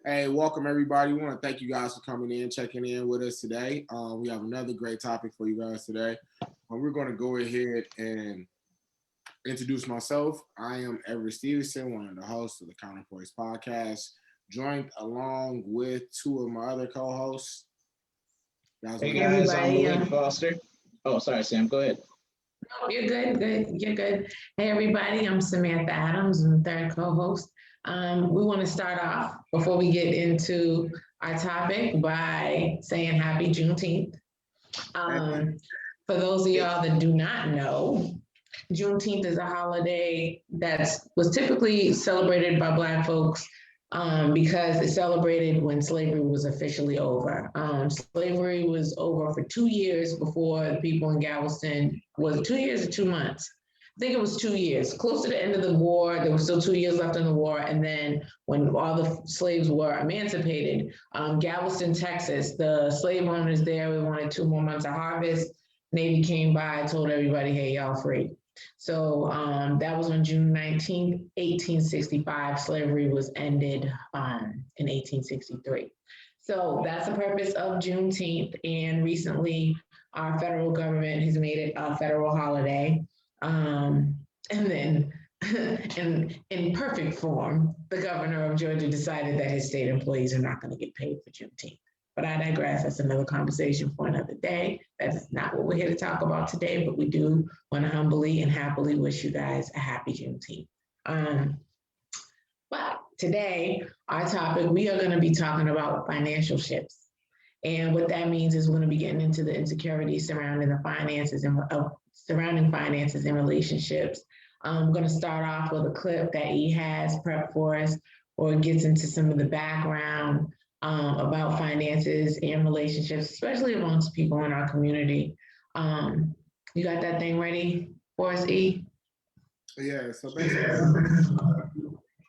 Hey, welcome everybody. We want to thank you guys for coming in, checking in with us today. We have another great topic for you guys today. We're going to go ahead and introduce myself. I am Everett Stevenson, one of the hosts of the Counterpoise podcast, joined along with two of my other co-hosts. Hey guys, I'm Malik Foster. Oh, sorry, Sam. Go ahead. No, you're good. You're good. Hey, everybody. I'm Samantha Adams, I'm the third co-host. We want to start off before we get into our topic by saying Happy Juneteenth. For those of y'all that do not know, Juneteenth is a holiday that was typically celebrated by Black folks because it celebrated when slavery was officially over. Slavery was over for 2 years before the people in Galveston. Was it 2 years or 2 months? I think it was 2 years. Close to the end of the war, there was still 2 years left in the war. And then when all the slaves were emancipated, Galveston, Texas, the slave owners there, we wanted 2 more months of harvest. Navy came by, told everybody, hey, y'all free. So that was on June 19th, 1865. Slavery was ended in 1863. So that's the purpose of Juneteenth. And recently, our federal government has made it a federal holiday. And then in perfect form, the governor of Georgia decided that his state employees are not going to get paid for Juneteenth. But I digress. That's another conversation for another day. That's not what we're here to talk about today, but we do want to humbly and happily wish you guys a happy Juneteenth. But today, our topic, we are going to be talking about financial ships. And what that means is we're going to be getting into the insecurities surrounding the finances and surrounding finances and relationships. I'm going to start off with a clip that E has prepped for us, or it gets into some of the background about finances and relationships, especially amongst people in our community. You got that thing ready for us, E? Yeah, so basically,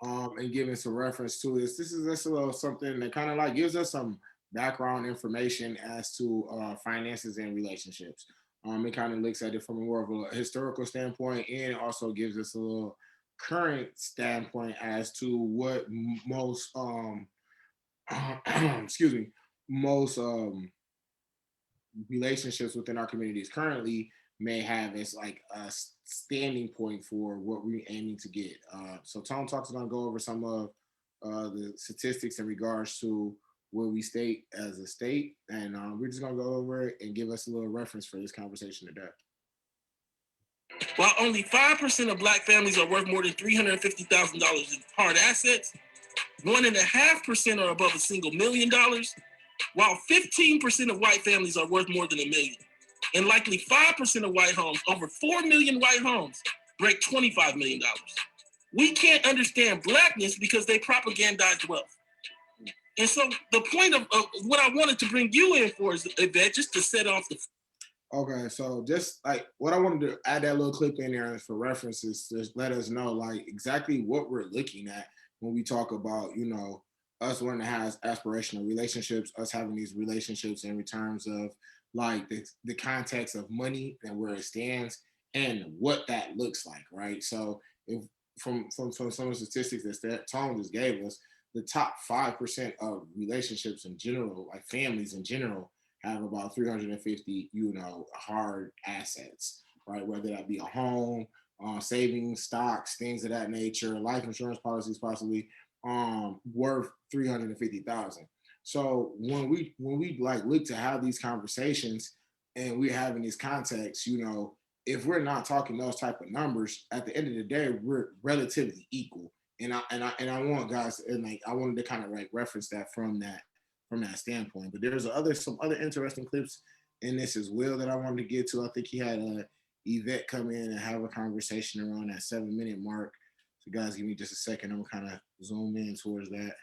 and giving some reference to this is just a little something that kind of like gives us some background information as to finances and relationships. It kind of looks at it from more of a historical standpoint, and it also gives us a little current standpoint as to what most most relationships within our communities currently may have as like a standing point for what we're aiming to get. So Tone Talks is going to go over some of the statistics in regards to where we state as a state, and we're just going to go over it and give us a little reference for this conversation today. While only 5% of Black families are worth more than $350,000 in hard assets, 1.5% are above $1 million, while 15% of white families are worth more than $1 million. And likely 5% of white homes, over 4 million white homes, break $25 million. We can't understand Blackness because they propagandize wealth. And so the point of what I wanted to bring you in for is, Yvette, just to set off the... Okay, so just like what I wanted to add that little clip in there for references to let us know like exactly what we're looking at when we talk about, you know, us wanting to have aspirational relationships, us having these relationships in terms of like the context of money and where it stands and what that looks like, right? So if from some of the statistics that Tom just gave us, the top 5% of relationships in general, like families in general, have about 350, you know, hard assets, right? Whether that be a home, savings, stocks, things of that nature, life insurance policies possibly worth 350,000. So when we like look to have these conversations and we're having these contexts, you know, if we're not talking those type of numbers, at the end of the day, we're relatively equal. And I want guys, and like I wanted to kind of like reference that from that standpoint. But there's some other interesting clips in this as well that I wanted to get to. I think he had Yvette come in and have a conversation around that 7-minute mark. So guys, give me just a second. I'm gonna kind of zoom in towards that.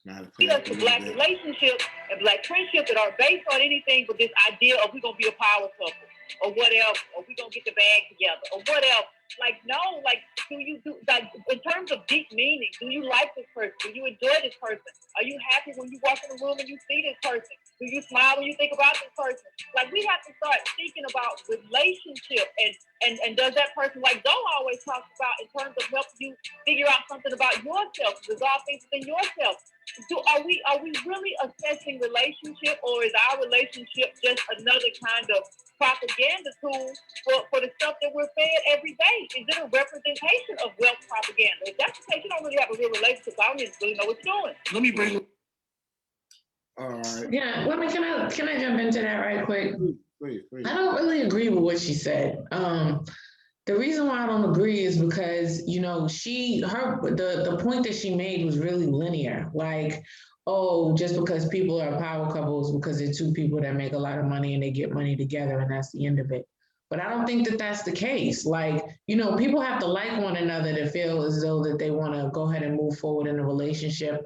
To Black relationships and Black friendships that are based on anything but this idea of we're gonna be a power couple or whatever, or we're gonna get the bag together or whatever. Like, no, like, do you do, like, in terms of deep meaning, do you like this person? Do you enjoy this person? Are you happy when you walk in the room and you see this person? Do you smile when you think about this person? Like, we have to start thinking about relationship and does that person, like Zoe always talks about, in terms of helping you figure out something about yourself, resolve things within yourself. Are we really assessing relationship, or is our relationship just another kind of propaganda tool for the stuff that we're fed every day? Is it a representation of wealth propaganda? If that's the case, you don't really have a real relationship. I don't even really know what you're doing. Let me bring. All right. Yeah, can I jump into that right quick? Please. I don't really agree with what she said. The reason why I don't agree is because, you know, the point that she made was really linear. Like, oh, just because people are power couples because they're two people that make a lot of money and they get money together and that's the end of it. But I don't think that that's the case. Like, you know, people have to like one another to feel as though that they want to go ahead and move forward in a relationship.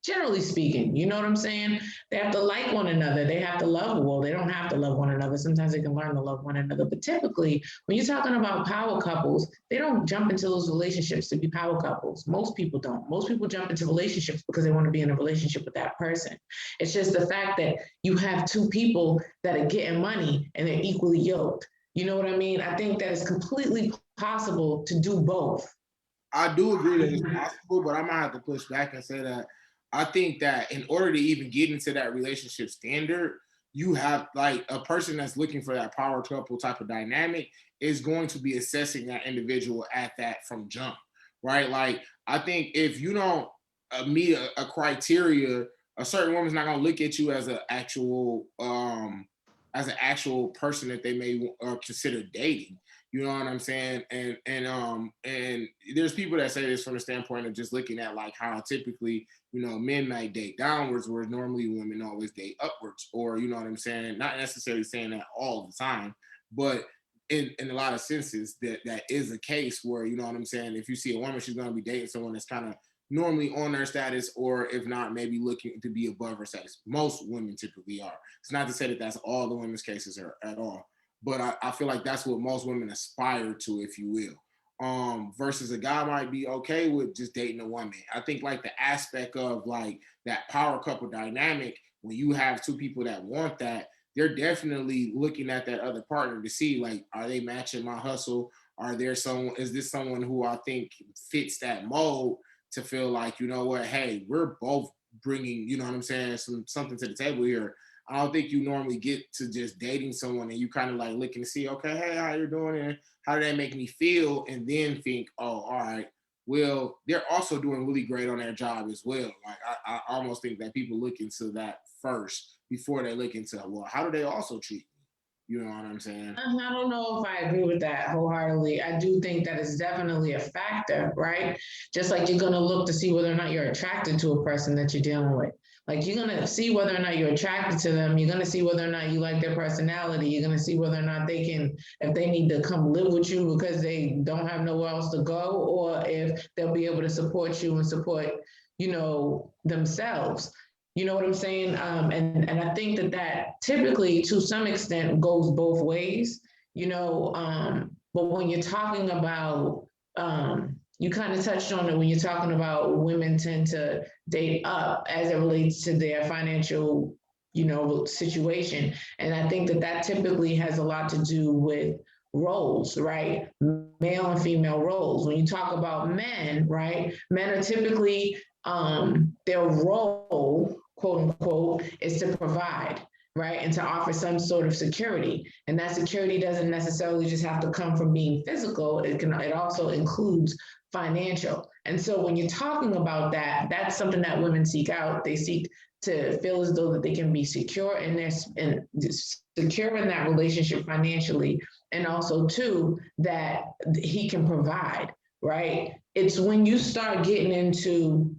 Generally speaking, you know what I'm saying? They have to like one another. They have to love. Well, they don't have to love one another. Sometimes they can learn to love one another. But typically, when you're talking about power couples, they don't jump into those relationships to be power couples. Most people don't. Most people jump into relationships because they want to be in a relationship with that person. It's just the fact that you have two people that are getting money and they're equally yoked. You know what I mean? I think that it's completely possible to do both. I do agree that it's possible, but I'm gonna have to push back and say that I think that in order to even get into that relationship standard, you have, like, a person that's looking for that power couple type of dynamic is going to be assessing that individual at that from jump, right? Like, I think if you don't meet a criteria, a certain woman's not gonna look at you as an actual person that they may consider dating. You know what I'm saying? And there's people that say this from the standpoint of just looking at like how typically, you know, men might date downwards, whereas normally women always date upwards, or, you know what I'm saying? Not necessarily saying that all the time, but in a lot of senses that is a case where, you know what I'm saying? If you see a woman, she's going to be dating someone that's kind of normally on their status, or if not, maybe looking to be above her status. Most women typically are. It's not to say that that's all the women's cases are at all, but I feel like that's what most women aspire to, if you will. Versus a guy might be okay with just dating a woman. I think like the aspect of like that power couple dynamic, when you have two people that want that, they're definitely looking at that other partner to see, like, are they matching my hustle? Is this someone who I think fits that mold to feel like, you know what, hey, we're both bringing, you know what I'm saying, something to the table here. I don't think you normally get to just dating someone and you kind of like looking to see, okay, hey, how you're doing and how did that make me feel? And then think, oh, all right, well, they're also doing really great on their job as well. Like, I almost think that people look into that first before they look into, well, how do they also treat me? You know what I'm saying? I don't know if I agree with that wholeheartedly. I do think that it's definitely a factor, right? Just like you're going to look to see whether or not you're attracted to a person that you're dealing with. Like, you're going to see whether or not you're attracted to them. You're going to see whether or not you like their personality. You're going to see whether or not they can, if they need to come live with you because they don't have nowhere else to go, or if they'll be able to support you and support, you know, themselves. You know what I'm saying? And I think that typically, to some extent, goes both ways, you know, but when you're talking about, you kind of touched on it when you're talking about women tend to date up as it relates to their financial, you know, situation. And I think that typically has a lot to do with roles, right? Male and female roles. When you talk about men, right? Men are typically, their role, quote unquote, is to provide, right? And to offer some sort of security. And that security doesn't necessarily just have to come from being physical. It also includes financial. And so when you're talking about that, that's something that women seek out. They seek to feel as though that they can be secure in secure in that relationship financially, and also too that he can provide, right? It's when you start getting into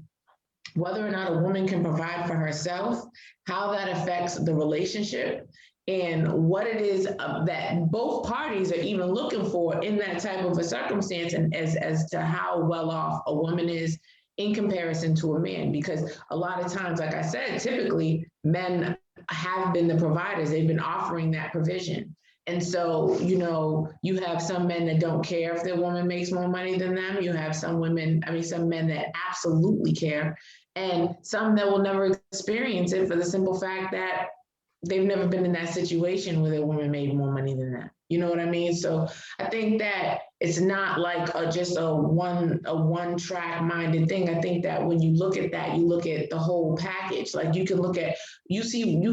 whether or not a woman can provide for herself, how that affects the relationship, and what it is that both parties are even looking for in that type of a circumstance, and as to how well off a woman is in comparison to a man. Because a lot of times, like I said, typically men have been the providers. They've been offering that provision. And so, you have some men that don't care if their woman makes more money than them. You have some men that absolutely care, and some that will never experience it for the simple fact that they've never been in that situation where their woman made more money than them. You know what I mean? So I think that it's not like just a one track minded thing. I think that when you look at that, you look at the whole package. Like you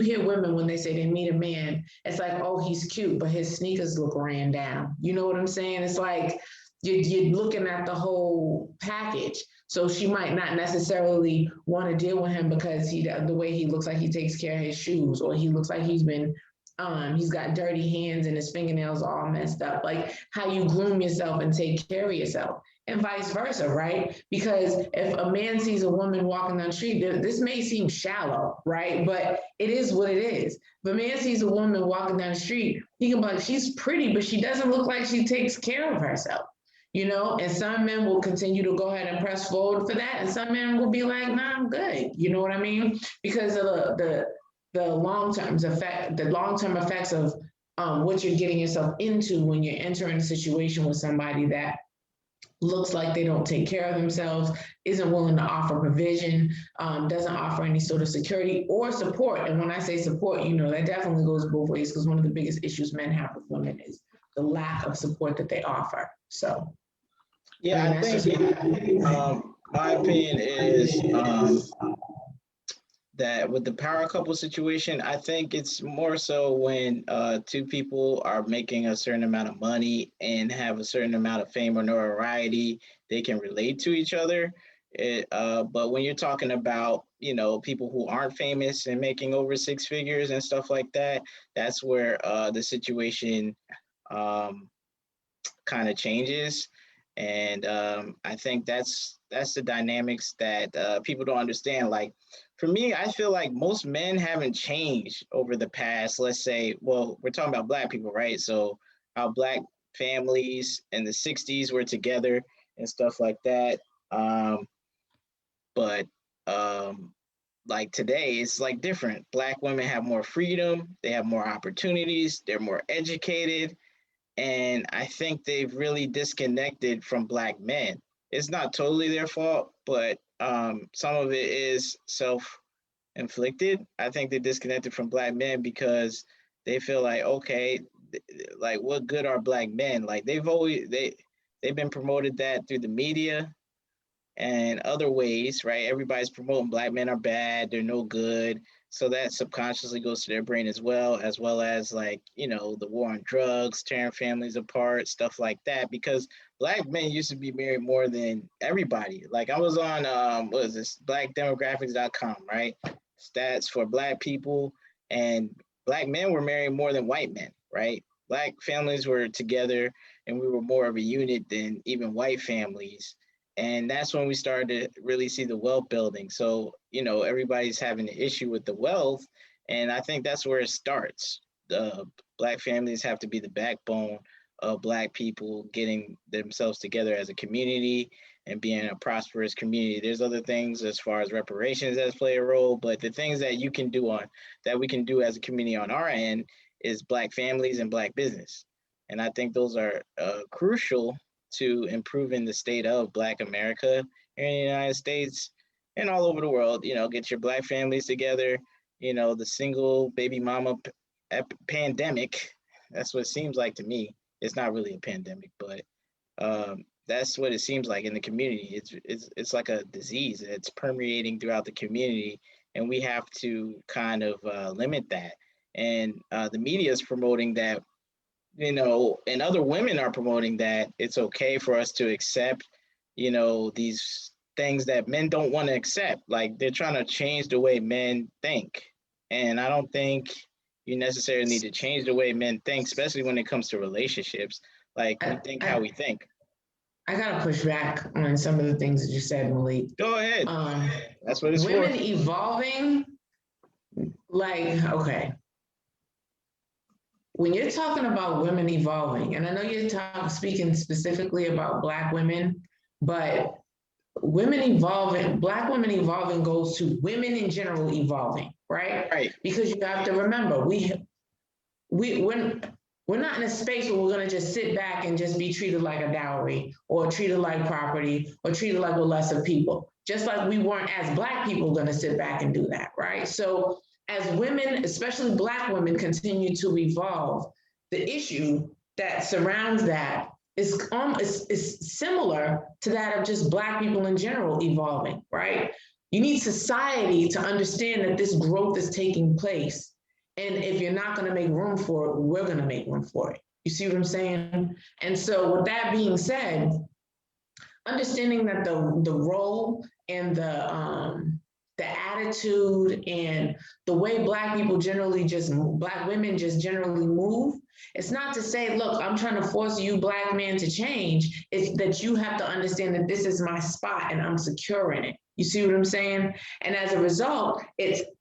hear women when they say they meet a man, it's like, oh, he's cute, but his sneakers look ran down. You know what I'm saying? It's like you're looking at the whole package. So she might not necessarily want to deal with him because the way he looks like he takes care of his shoes, or he looks like he's got dirty hands and his fingernails all messed up. Like how you groom yourself and take care of yourself, and vice versa, right? Because if a man sees a woman walking down the street, this may seem shallow, right? But it is what it is. If a man sees a woman walking down the street, he can be like, she's pretty, but she doesn't look like she takes care of herself. And some men will continue to go ahead and press forward for that. And some men will be like, nah, I'm good. You know what I mean? Because of the long-term effects of what you're getting yourself into when you're entering a situation with somebody that looks like they don't take care of themselves, isn't willing to offer provision, doesn't offer any sort of security or support. And when I say support, that definitely goes both ways, because one of the biggest issues men have with women is the lack of support that they offer. So yeah, I think my opinion is that with the power couple situation, I think it's more so when two people are making a certain amount of money and have a certain amount of fame or notoriety, they can relate to each other. But when you're talking about, people who aren't famous and making over six figures and stuff like that, that's where the situation kind of changes. And I think that's the dynamics that people don't understand. Like, for me, I feel like most men haven't changed over the past, let's say, well, we're talking about Black people, right? So how Black families in the 60s were together and stuff like that. But like today, it's like different. Black women have more freedom, they have more opportunities, they're more educated. And I think they've really disconnected from Black men. It's not totally their fault, but some of it is self-inflicted. I think they disconnected from Black men because they feel like, okay, like what good are Black men? Like they've been promoted that through the media and other ways, right? Everybody's promoting Black men are bad, they're no good. So that subconsciously goes to their brain as well as like, the war on drugs, tearing families apart, stuff like that. Because Black men used to be married more than everybody. Like I was on, what is this, blackdemographics.com, right? Stats for Black people, and Black men were married more than white men, right? Black families were together and we were more of a unit than even white families. And that's when we started to really see the wealth building. So, everybody's having an issue with the wealth. And I think that's where it starts. The Black families have to be the backbone of Black people getting themselves together as a community and being a prosperous community. There's other things as far as reparations that play a role, but the things that we can do as a community on our end is Black families and Black business. And I think those are crucial to improving the state of Black America here in the United States and all over the world. Get your Black families together. The single baby mama pandemic, that's what it seems like to me. It's not really a pandemic, but that's what it seems like in the community. It's like a disease. It's permeating throughout the community, and we have to kind of limit that. And the media is promoting that, and other women are promoting that it's okay for us to accept, these things that men don't want to accept. Like they're trying to change the way men think. And I don't think you necessarily need to change the way men think, especially when it comes to relationships. Like we think how we think. I gotta push back on some of the things that you said, Malik. Go ahead. That's what it's women for. Evolving, like, okay. when you're talking about women evolving, and I know you're speaking specifically about Black women, but women evolving, Black women evolving goes to women in general evolving, right? Right. Because you have to remember, we're not in a space where we're going to just sit back and just be treated like a dowry or treated like property or treated like we're lesser people. Just like we weren't as Black people going to sit back and do that, right? So as women, especially Black women, continue to evolve, the issue that surrounds that is similar to that of just Black people in general evolving, right? You need society to understand that this growth is taking place. And if you're not going to make room for it, we're going to make room for it. You see what I'm saying? And so with that being said, understanding that the role and the attitude and the way Black people generally Black women just generally move, it's not to say, look, I'm trying to force you Black men to change. It's that you have to understand that this is my spot and I'm secure in it. You see what I'm saying? And as a result,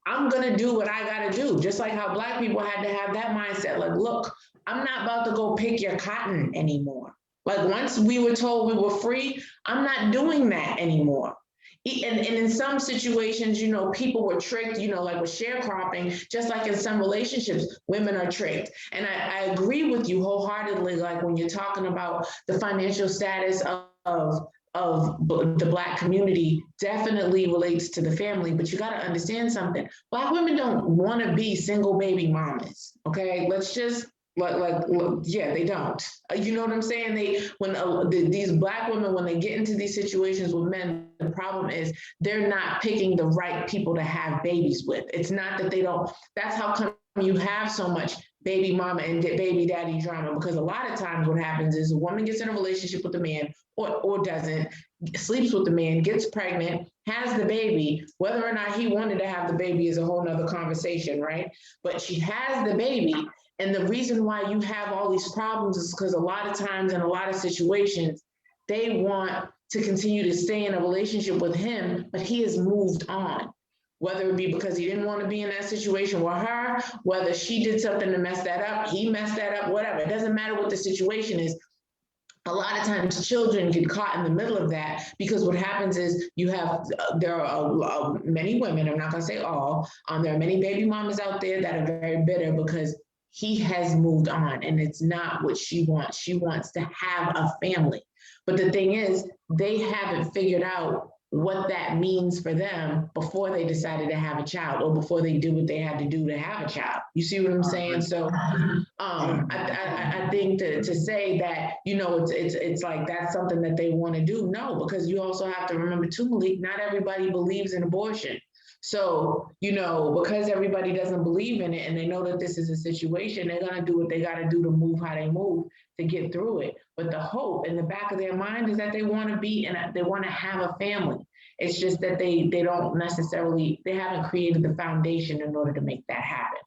I'm going to do what I got to do. Just like how Black people had to have that mindset. Like, look, I'm not about to go pick your cotton anymore. Like once we were told we were free, I'm not doing that anymore. And in some situations, people were tricked, like with sharecropping, just like in some relationships, women are tricked. And I agree with you wholeheartedly, like when you're talking about the financial status of the Black community definitely relates to the family, but you got to understand something. Black women don't want to be single baby mamas. Okay, let's just yeah, they don't. You know what I'm saying? These Black women, when they get into these situations with men, the problem is they're not picking the right people to have babies with. It's not that they don't. That's how come you have so much baby mama and baby daddy drama, because a lot of times what happens is a woman gets in a relationship with a man or doesn't, sleeps with the man, gets pregnant, has the baby. Whether or not he wanted to have the baby is a whole nother conversation, right? But she has the baby. And the reason why you have all these problems is because a lot of times in a lot of situations, they want to continue to stay in a relationship with him, but he has moved on. Whether it be because he didn't want to be in that situation with her, whether she did something to mess that up, he messed that up, whatever. It doesn't matter what the situation is. A lot of times children get caught in the middle of that, because what happens is there are many women, I'm not going to say all, there are many baby mamas out there that are very bitter because he has moved on and it's not what she wants. She wants to have a family. But the thing is, they haven't figured out what that means for them before they decided to have a child or before they did what they had to do to have a child. You see what I'm saying? So I think to say that, it's like that's something that they want to do. No, because you also have to remember too, Malik, not everybody believes in abortion. So, because everybody doesn't believe in it and they know that this is a situation, they're going to do what they got to do to move how they move to get through it. But the hope in the back of their mind is that they want to be and they want to have a family. It's just that they haven't created the foundation in order to make that happen.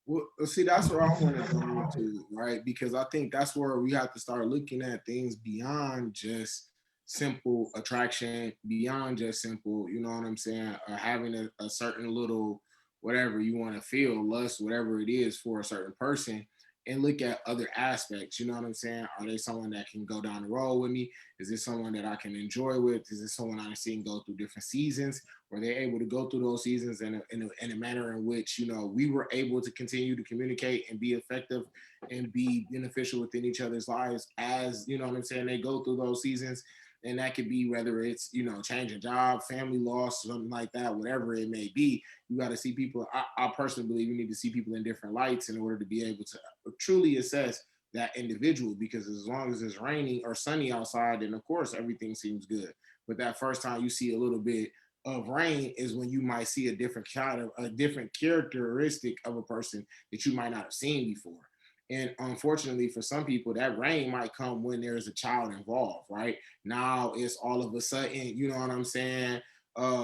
Well, see, that's where I want to go into, right? Because I think that's where we have to start looking at things beyond just simple attraction, beyond just simple, you know what I'm saying, having a certain little whatever you want to feel, lust, whatever it is for a certain person, and look at other aspects. You know what I'm saying? Are they someone that can go down the road with me? Is this someone that I can enjoy with? Is this someone I've seen go through different seasons? Were they able to go through those seasons in a manner in which, we were able to continue to communicate and be effective and be beneficial within each other's lives as, you know what I'm saying, they go through those seasons? And that could be whether it's, change a job, family loss, something like that, whatever it may be. You got to see people. I personally believe you need to see people in different lights in order to be able to truly assess that individual, because as long as it's raining or sunny outside, then of course everything seems good. But that first time you see a little bit of rain is when you might see a different characteristic of a person that you might not have seen before. And unfortunately, for some people, that rain might come when there's a child involved, right? Now it's all of a sudden, you know what I'm saying?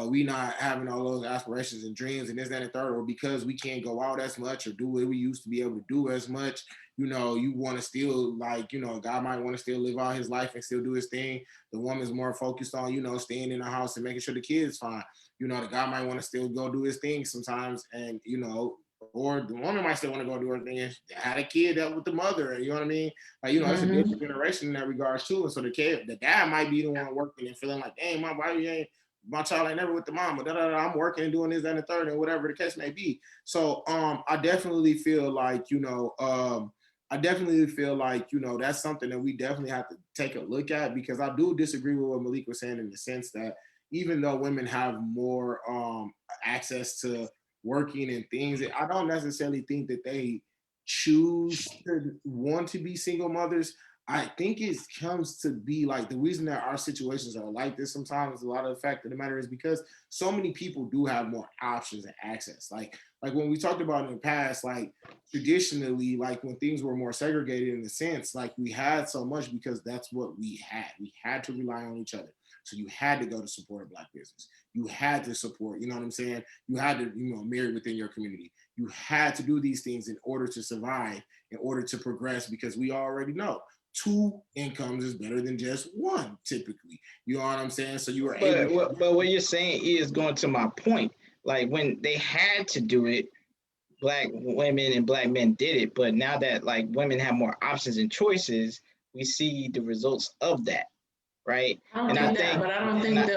We not having all those aspirations and dreams and this, that, and third, or because we can't go out as much or do what we used to be able to do as much. You want to still God might want to still live out his life and still do his thing. The woman's more focused on, staying in the house and making sure the kids fine. The guy might want to still go do his thing sometimes. And, or the woman might still want to go do her thing and had a kid that with the mother, you know what I mean? Like, it's a different generation in that regards too. And so the dad might be the one working and feeling like, dang, my child ain't never with the mama. I'm working and doing this, that, and the third, and whatever the case may be. So I definitely feel like, that's something that we definitely have to take a look at, because I do disagree with what Malik was saying in the sense that even though women have more access to working and things, I don't necessarily think that they choose to want to be single mothers. I think it comes to be like the reason that our situations are like this sometimes, a lot of the fact of the matter is because so many people do have more options and access. Like when we talked about in the past, like traditionally, like when things were more segregated in a sense, like we had so much because that's what we had. We had to rely on each other. So you had to go to support a Black business. You had to support, you know what I'm saying? You had to, marry within your community. You had to do these things in order to survive, in order to progress, because we already know 2 incomes is better than just 1 typically. You know what I'm saying? So you were able. But what you're saying is going to my point. Like when they had to do it, Black women and Black men did it. But now that like women have more options and choices, we see the results of that, right? I don't think that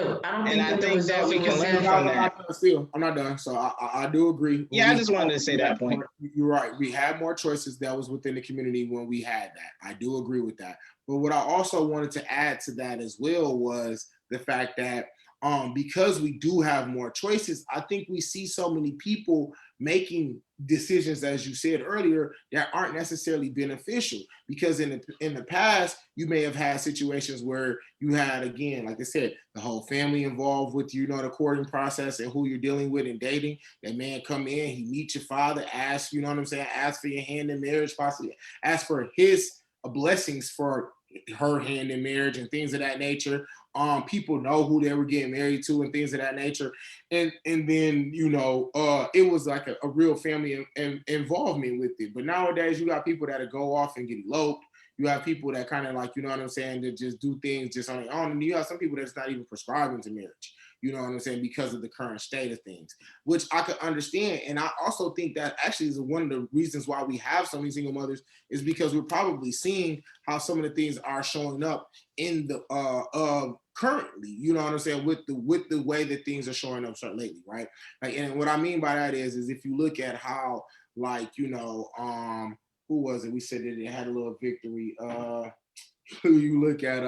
the results we can learn from that. I'm not done. So I do agree. Yeah, I just wanted to say that point. You're right. We had more choices that was within the community when we had that. I do agree with that. But what I also wanted to add to that as well was the fact that because we do have more choices, I think we see so many people making decisions, as you said earlier, that aren't necessarily beneficial. Because in the past, you may have had situations where you had, again, like I said, the whole family involved with, the courting process and who you're dealing with and dating. That man come in, he meets your father, ask, ask for your hand in marriage, possibly ask for his blessings for her hand in marriage and things of that nature. People know who they were getting married to and things of that nature, and then it was like a real family involvement with it. But nowadays you got people that go off and get eloped. You have people that kind of like, that just do things just on their own, and you have some people that's not even prescribing to marriage. You know what I'm saying? Because of the current state of things, which I could understand. And I also think that actually is one of the reasons why we have so many single mothers is because we're probably seeing how some of the things are showing up in the currently, you know what I'm saying, with the way that things are showing up lately, right? Like, and what I mean by that is if you look at how, like, who was it? We said that it had a little victory. You look at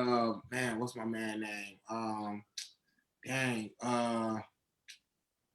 man, what's my man name?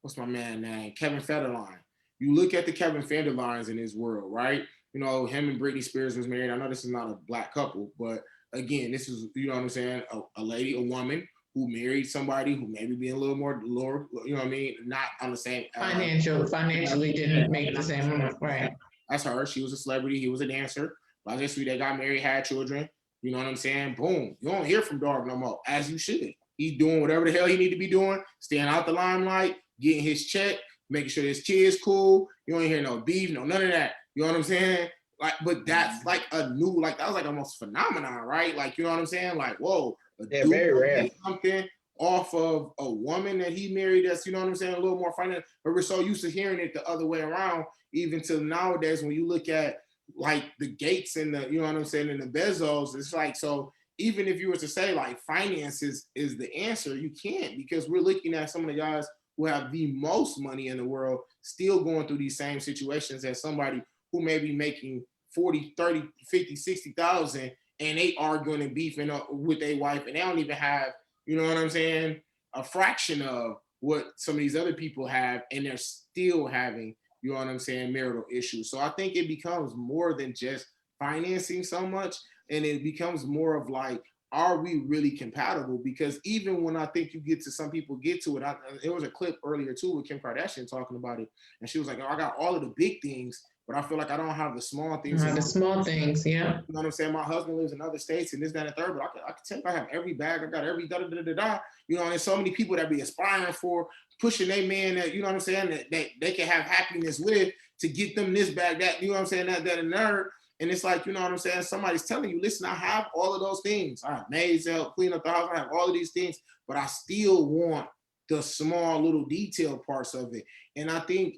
What's my man name? Kevin Federline. You look at the Kevin Federlines in his world, right? Him and Britney Spears was married. I know this is not a Black couple, but again, this is, you know what I'm saying, a lady, a woman who married somebody who maybe be a little more lower, you know what I mean, not on the same financially didn't make the same move, right? That's her. She was a celebrity. He was a dancer. Obviously, they got married, had children. You know what I'm saying? Boom. You don't hear from Dog no more, as you should. He's doing whatever the hell he need to be doing, staying out the limelight, getting his check, making sure his kid's cool. You don't hear no beef, none of that. You know what I'm saying? Like, but that's like a new, like that was like almost phenomenon, right? Like, you know what I'm saying? Like, whoa, yeah, very rare. Something off of a woman that he married that's, you know what I'm saying, a little more financial. But we're so used to hearing it the other way around, even till nowadays when you look at like the Gates and the, you know what I'm saying, and the Bezos, it's like, so even if you were to say like finances is the answer, you can't, because we're looking at some of the guys who have the most money in the world still going through these same situations as somebody who may be making 40, 30, 50, 60,000 and they arguing and beefing up with their wife and they don't even have, you know what I'm saying, a fraction of what some of these other people have, and they're still having, you know what I'm saying, marital issues. So I think it becomes more than just financing so much, and it becomes more of like, are we really compatible? Because even when I think you get to, some people get to it, there was a clip earlier too with Kim Kardashian talking about it, and she was like, oh, I got all of the big things, but I feel like I don't have the small things. The small things, yeah. You know what I'm saying? My husband lives in other states and this, that, and third, but I can tell you I have every bag, I got every da-da-da-da-da. You know, and there's so many people that be aspiring for, pushing their man that, you know what I'm saying, that they can have happiness with, to get them this bag, that, you know what I'm saying, that, and third. And it's like, you know what I'm saying, somebody's telling you, listen, I have all of those things. I have maids help, clean up the house, I have all of these things, but I still want the small little detail parts of it. And I think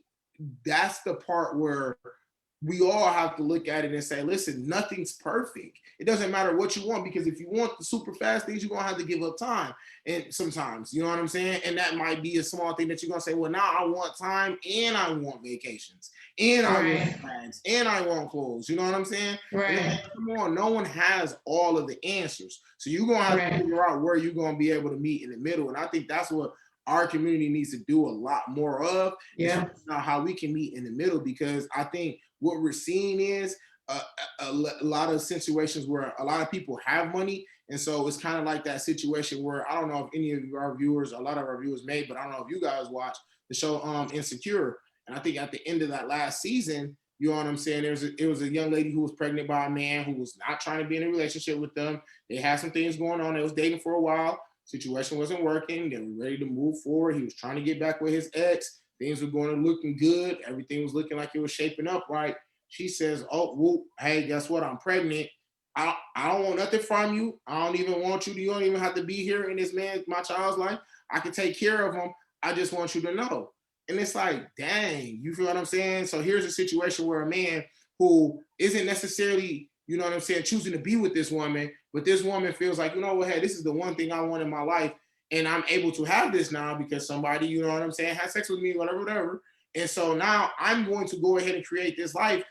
that's the part where we all have to look at it and say, listen, nothing's perfect. It doesn't matter what you want, because if you want the super fast things, you're gonna have to give up time. And sometimes, you know what I'm saying? And that might be a small thing that you're gonna say, well, now I want time and I want vacations and I want plans and I want clothes. You know what I'm saying? Right. Come on, no one has all of the answers. So you're gonna have to figure out where you're gonna be able to meet in the middle. And I think that's what our community needs to do a lot more of. Yeah. How we can meet in the middle, because I think what we're seeing is a lot of situations where a lot of people have money. And so it's kind of like that situation where, I don't know if any of our viewers, a lot of our viewers may, but I don't know if you guys watch the show Insecure. And I think at the end of that last season, you know what I'm saying, it was a young lady who was pregnant by a man who was not trying to be in a relationship with them. They had some things going on. They was dating for a while. Situation wasn't working. They were ready to move forward. He was trying to get back with his ex. Things were going to looking good. Everything was looking like it was shaping up right. She says, oh, whoop, hey, guess what? I'm pregnant. I don't want nothing from you. I don't even want you. You don't even have to be here in this my child's life. I can take care of him. I just want you to know. And it's like, dang, you feel what I'm saying? So here's a situation where a man who isn't necessarily, you know what I'm saying, choosing to be with this woman, but this woman feels like, you know what, hey, this is the one thing I want in my life. And I'm able to have this now because somebody, you know what I'm saying, had sex with me, whatever. And so now I'm going to go ahead and create this life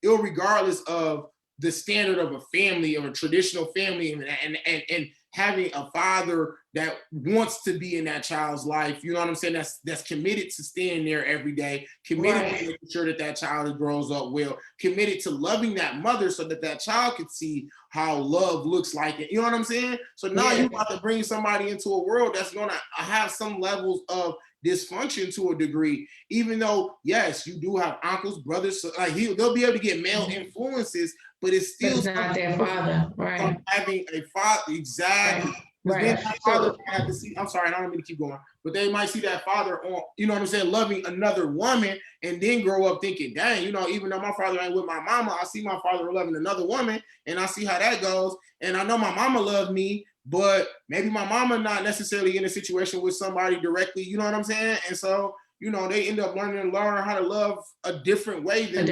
irregardless of the standard of a family, of a traditional family, and having a father that wants to be in that child's life, you know what I'm saying, that's committed to staying there every day, committed to making sure that child grows up well, committed to loving that mother so that child can see how love looks like it. You know what I'm saying? So now you're about to bring somebody into a world that's going to have some levels of dysfunction to a degree, even though, yes, you do have uncles, brothers, so like they'll be able to get male influences, but it's still not their father, right? Having a father, exactly. Right. Father have to see, I'm sorry, I don't mean to keep going, but they might see that father on, you know what I'm saying, loving another woman, and then grow up thinking, dang, you know, even though my father ain't with my mama, I see my father loving another woman, and I see how that goes, and I know my mama loved me, but maybe my mama not necessarily in a situation with somebody directly, you know what I'm saying? And so, you know, they end up learning how to love a different way than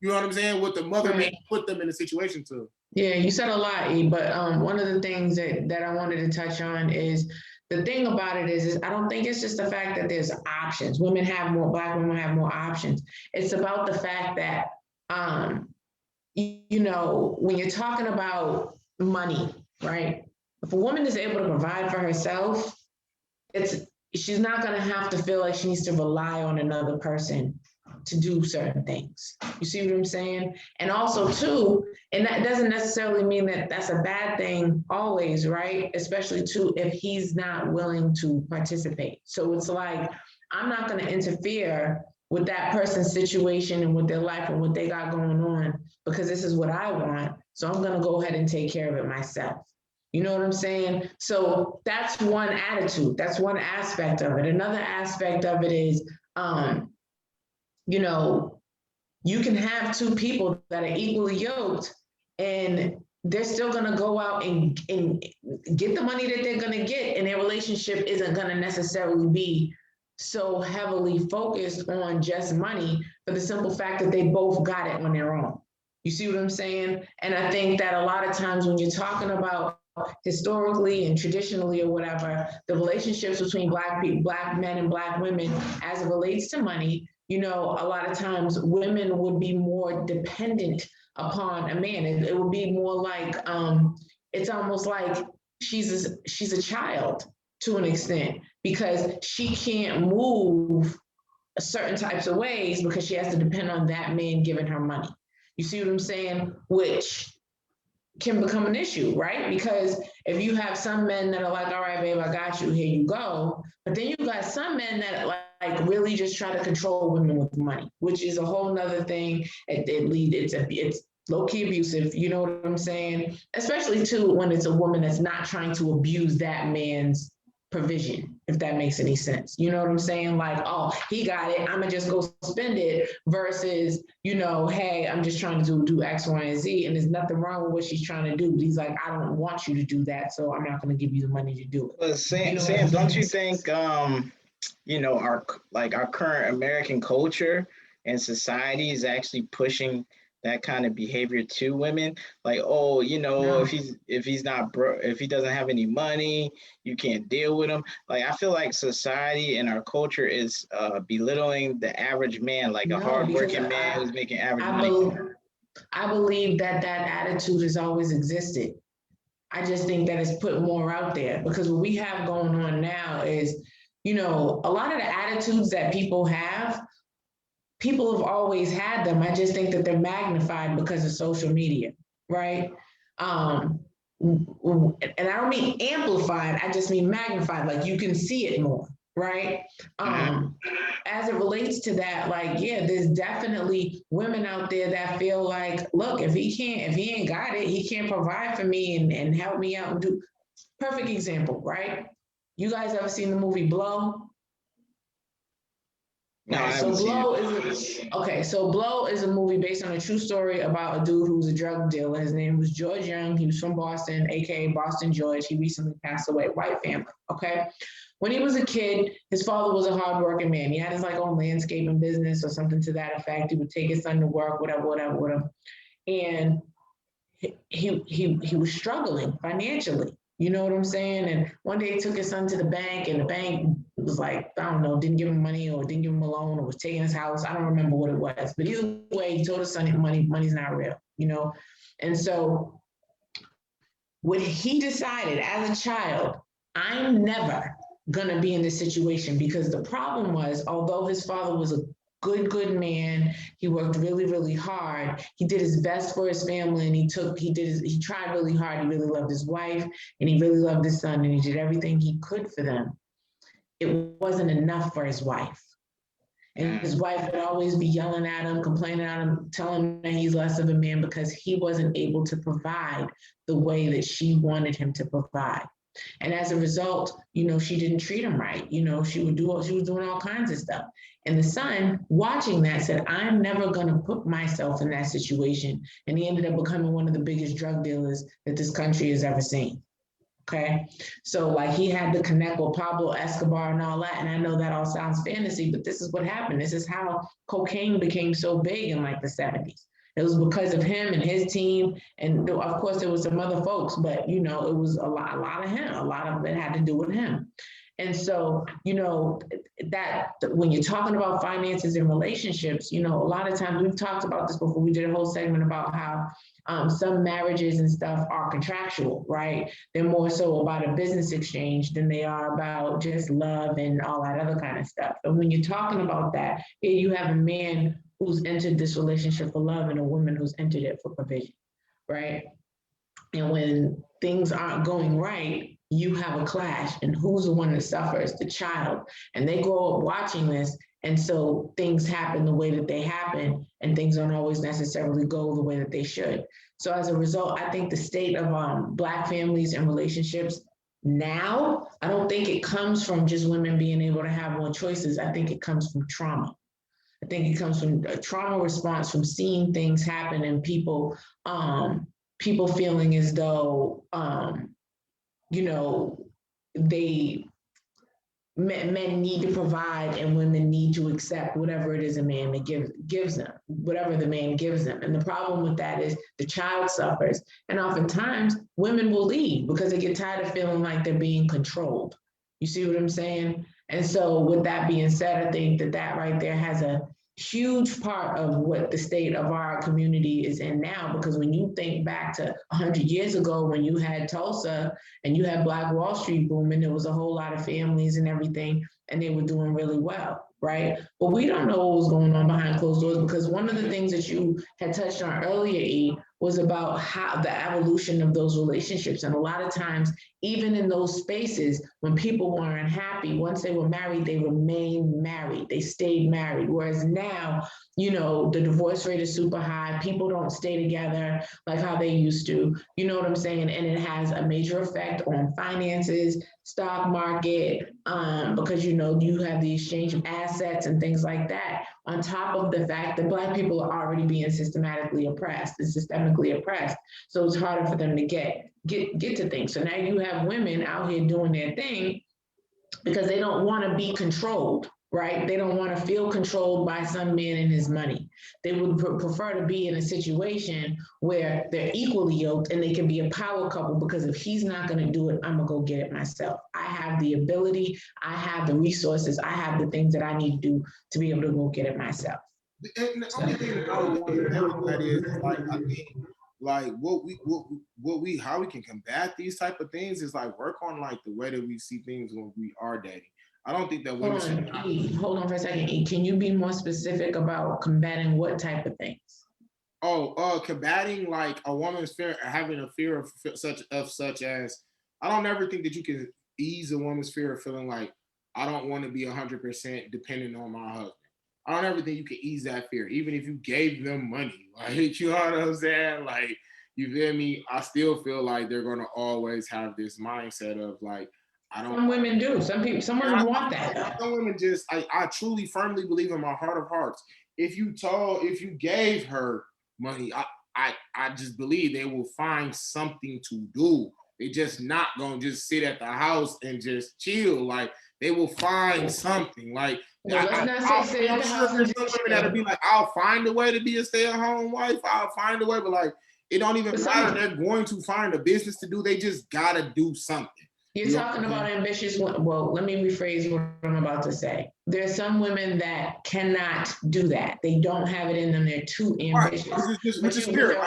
you know what I'm saying, what the mother may put them in a situation to. Yeah, you said a lot, E, but one of the things that I wanted to touch on is, the thing about it is I don't think it's just the fact that there's options. Black women have more options. It's about the fact that, you know, when you're talking about money, right? If a woman is able to provide for herself, she's not going to have to feel like she needs to rely on another person to do certain things. You see what I'm saying? And also too, and that doesn't necessarily mean that that's a bad thing always, right? Especially too, if he's not willing to participate. So it's like, I'm not going to interfere with that person's situation and with their life and what they got going on, because this is what I want. So I'm going to go ahead and take care of it myself. You know what I'm saying? So that's one attitude. That's one aspect of it. Another aspect of it is, you know, you can have two people that are equally yoked, and they're still going to go out and get the money that they're going to get, and their relationship isn't going to necessarily be so heavily focused on just money, for the simple fact that they both got it on their own. You see what I'm saying? And I think that a lot of times when you're talking about historically and traditionally or whatever, the relationships between Black men and Black women as it relates to money, you know, a lot of times women would be more dependent upon a man. It would be more like, it's almost like she's a child to an extent, because she can't move certain types of ways because she has to depend on that man giving her money. You see what I'm saying? Which can become an issue, right? Because if you have some men that are like, all right, babe, I got you, here you go. But then you got some men that like really just try to control women with money, which is a whole nother thing. It's low-key abusive, you know what I'm saying? Especially too, when it's a woman that's not trying to abuse that man's provision, if that makes any sense. You know what I'm saying? Like, oh, he got it, I'm gonna just go spend it, versus, you know, hey, I'm just trying to do X, Y, and Z, and there's nothing wrong with what she's trying to do. But he's like, I don't want you to do that, so I'm not gonna give you the money to do it. But Sam, don't you think our current American culture and society is actually pushing that kind of behavior to women. Like, oh, No. if he's not if he doesn't have any money, you can't deal with him. Like, I feel like society and our culture is belittling the average man, like a No, hardworking man who's making average I, money. I believe that attitude has always existed. I just think that it's put more out there because what we have going on now is, a lot of the attitudes that people have always had them. I just think that they're magnified because of social media, right? And I don't mean amplified, I just mean magnified, like you can see it more, right? As it relates to that, like, yeah, there's definitely women out there that feel like, look, if he ain't got it, he can't provide for me and help me out and do. Perfect example, right? You guys ever seen the movie Blow? No, I so haven't seen Blow it. so Blow is a movie based on a true story about a dude who was a drug dealer. His name was George Young. He was from Boston, aka Boston George. He recently passed away, white family. Okay. When he was a kid, his father was a hardworking man. He had his own landscaping business or something to that effect. He would take his son to work, whatever. And he was struggling financially. You know what I'm saying? And one day he took his son to the bank, and the bank was like, I don't know, didn't give him money or didn't give him a loan or was taking his house. I don't remember what it was. But either way, he told his son money's not real, And so when he decided as a child, I'm never gonna be in this situation, because the problem was, although his father was a good man, he worked really hard, he did his best for his family, and he tried really hard, he really loved his wife, and he really loved his son, and he did everything he could for them. It wasn't enough for his wife. And his wife would always be yelling at him, complaining at him, telling him that he's less of a man because he wasn't able to provide the way that she wanted him to provide. And as a result, she didn't treat him right. She was doing all kinds of stuff. And the son, watching that, said, I'm never going to put myself in that situation. And he ended up becoming one of the biggest drug dealers that this country has ever seen. Okay. So he had to connect with Pablo Escobar and all that. And I know that all sounds fantasy, but this is what happened. This is how cocaine became so big in the 70s. It was because of him and his team. And of course there was some other folks, but it was a lot of him. A lot of it had to do with him. And so, that when you're talking about finances and relationships, a lot of times, we've talked about this before. We did a whole segment about how some marriages and stuff are contractual, right? They're more so about a business exchange than they are about just love and all that other kind of stuff. And when you're talking about that, here you have a man who's entered this relationship for love and a woman who's entered it for provision, right? And when things aren't going right, you have a clash, and who's the one that suffers? The child. And they grow up watching this, and so things happen the way that they happen, and things don't always necessarily go the way that they should. So as a result, I think the state of Black families and relationships now, I don't think it comes from just women being able to have more choices. I think it comes from trauma. I think it comes from a trauma response from seeing things happen and people feeling as though men need to provide and women need to accept whatever it is a man that gives them, whatever the man gives them. And the problem with that is the child suffers. And oftentimes women will leave because they get tired of feeling like they're being controlled. You see what I'm saying? And so with that being said, I think that right there has a huge part of what the state of our community is in now, because when you think back to 100 years ago, when you had Tulsa and you had Black Wall Street booming, there was a whole lot of families and everything, and they were doing really well, right? But we don't know what was going on behind closed doors, because one of the things that you had touched on earlier, E, was about how the evolution of those relationships. And a lot of times, even in those spaces, when people were unhappy, once they were married, they remained married, they stayed married. Whereas now, the divorce rate is super high. People don't stay together like how they used to, you know what I'm saying? And it has a major effect on finances, stock market, because, you have the exchange of assets and things like that, on top of the fact that Black people are already being systematically oppressed and systemically oppressed. So it's harder for them to get to things. So now you have women out here doing their thing, because they don't want to be controlled, right? They don't want to feel controlled by some man and his money. They would prefer to be in a situation where they're equally yoked and they can be a power couple, because if he's not going to do it, I'm going to go get it myself. I have the ability, I have the resources, I have the things that I need to do to be able to go get it myself. And the only thing that I would want to say with that is like, I think like what we how we can combat these type of things is like work on like the way that we see things when we are dating. I don't think that women should not. Hold on for a second. E, can you be more specific about combating what type of things? Combating like a woman's fear, having a fear of such as, I don't ever think that you can ease a woman's fear of feeling like I don't want to be 100% dependent on my husband. I don't ever think you can ease that fear, even if you gave them money. Like, you know what I'm saying? Like, you feel me? I still feel like they're gonna always have this mindset of like, I don't. Some women do. Some women want that. Some women just, I truly firmly believe in my heart of hearts, if you gave her money, I just believe they will find something to do. They just not gonna just sit at the house and just chill. Like, they will find something. Like, well, let's not say sit at the house. There's some women that'll be like, I'll find a way to be a stay-at-home wife. I'll find a way, but like, it don't even matter. They're going to find a business to do. They just gotta do something. You're talking about ambitious. Well, let me rephrase what I'm about to say. There's some women that cannot do that. They don't have it in them. They're too ambitious. Which is spirit.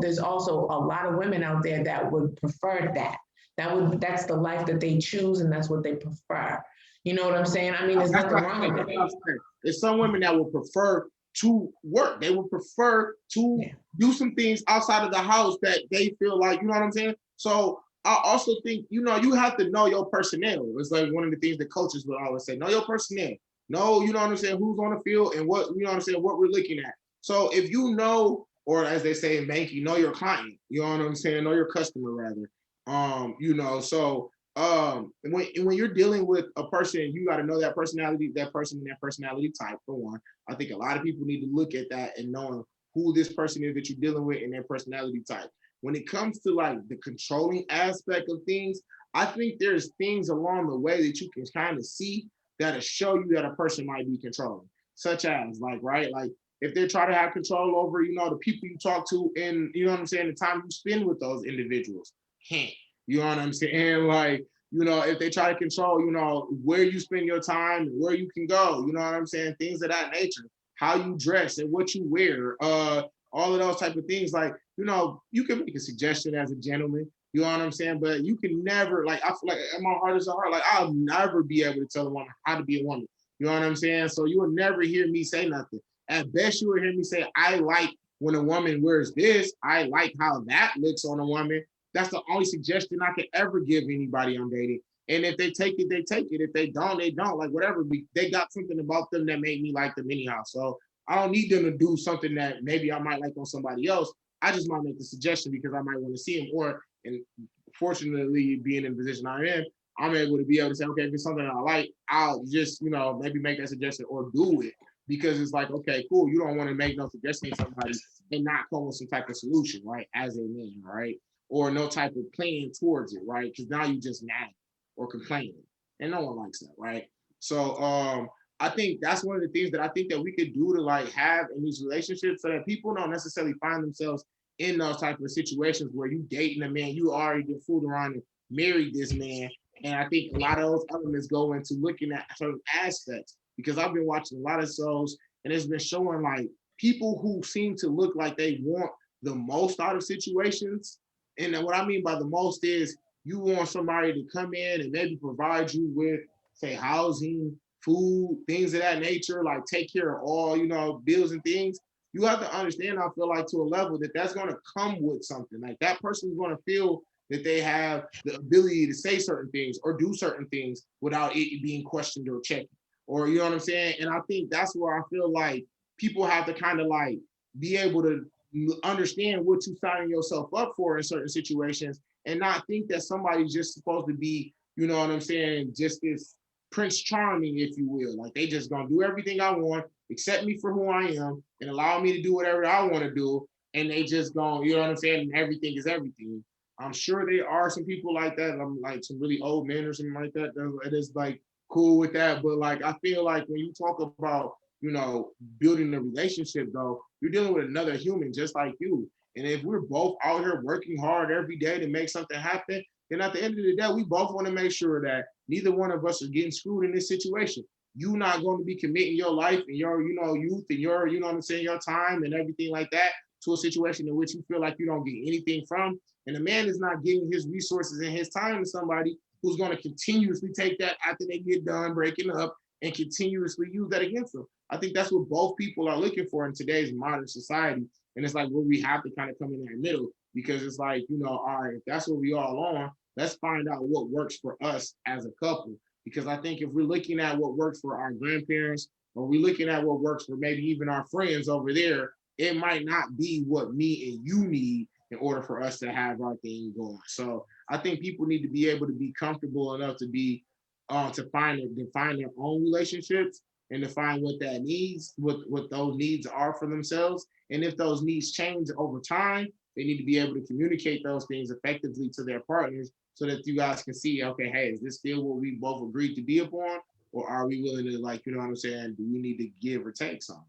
There's also a lot of women out there that would prefer that. That's the life that they choose, and that's what they prefer. You know what I'm saying? I mean, there's nothing wrong with it. There's some women that will prefer to work. They would prefer to do some things outside of the house that they feel like, you know what I'm saying? So I also think, you have to know your personnel. It's like one of the things that coaches would always say, know your personnel. Know, you know what I'm saying, who's on the field and what, you know what I'm saying, what we're looking at. So if you know, or as they say in banking, know your client, you know what I'm saying, know your customer rather. When you're dealing with a person, you got to know that personality, that person and that personality type, for one. I think a lot of people need to look at that and knowing who this person is that you're dealing with and their personality type. When it comes to like the controlling aspect of things, I think there's things along the way that you can kind of see that'll show you that a person might be controlling, such as like if they try to have control over, the people you talk to and, you know what I'm saying, the time you spend with those individuals. You know what I'm saying? Like, if they try to control, where you spend your time and where you can go, you know what I'm saying? Things of that nature, how you dress and what you wear, all of those type of things. Like, you can make a suggestion as a gentleman, you know what I'm saying? But you can never, like, I feel like my heart is a heart, like, I'll never be able to tell a woman how to be a woman. You know what I'm saying? So you will never hear me say nothing. At best, you will hear me say, I like when a woman wears this. I like how that looks on a woman. That's the only suggestion I can ever give anybody I'm dating. And if they take it, they take it. If they don't, they don't. Like, whatever. They got something about them that made me like them anyhow. So I don't need them to do something that maybe I might like on somebody else. I just might make the suggestion because I might want to see them. And fortunately, being in the position I'm in, I'm able to be able to say, okay, if it's something I like, I'll just, maybe make that suggestion or do it. Because it's like, okay, cool. You don't want to make no suggestion to somebody and not come with some type of solution, right? As a man, right? Or no type of plan towards it, right? Because now you just mad or complaining, and no one likes that, right? So I think that's one of the things that I think that we could do to like have in these relationships, so that people don't necessarily find themselves in those type of situations where you dating a man, you already been fooled around and married this man. And I think a lot of those elements go into looking at certain aspects, because I've been watching a lot of shows and it's been showing like people who seem to look like they want the most out of situations. And what I mean by the most is you want somebody to come in and maybe provide you with, say, housing, food, things of that nature, like take care of all, bills and things. You have to understand, I feel like, to a level that that's going to come with something. Like, that person is going to feel that they have the ability to say certain things or do certain things without it being questioned or checked. Or, you know what I'm saying? And I think that's where I feel like people have to kind of like be able to understand what you're signing yourself up for in certain situations, and not think that somebody's just supposed to be, you know what I'm saying, just this Prince Charming, if you will. Like, they just gonna do everything I want, accept me for who I am, and allow me to do whatever I want to do, and they just gonna, you know what I'm saying, and everything is everything. I'm sure there are some people like that, like some really old men or something like that. That is like cool with that. But like, I feel like when you talk about, you know, building a relationship, though, you're dealing with another human just like you. And if we're both out here working hard every day to make something happen, then at the end of the day, we both want to make sure that neither one of us are getting screwed in this situation. You not going to be committing your life and your, you know, youth and your, you know what I'm saying, your time and everything like that to a situation in which you feel like you don't get anything from. And the man is not giving his resources and his time to somebody who's going to continuously take that after they get done breaking up and continuously use that against them. I think that's what both people are looking for in today's modern society. And it's like where we have to kind of come in that middle, because it's like, you know, all right, if that's what we all on, let's find out what works for us as a couple. Because I think if we're looking at what works for our grandparents, or we're looking at what works for maybe even our friends over there, it might not be what me and you need in order for us to have our thing going. So I think people need to be able to be comfortable enough to be define their own relationships and define what that needs, what those needs are for themselves. And if those needs change over time, they need to be able to communicate those things effectively to their partners so that you guys can see, okay, hey, is this still what we both agreed to be upon? Or are we willing to, like, you know what I'm saying? Do we need to give or take some?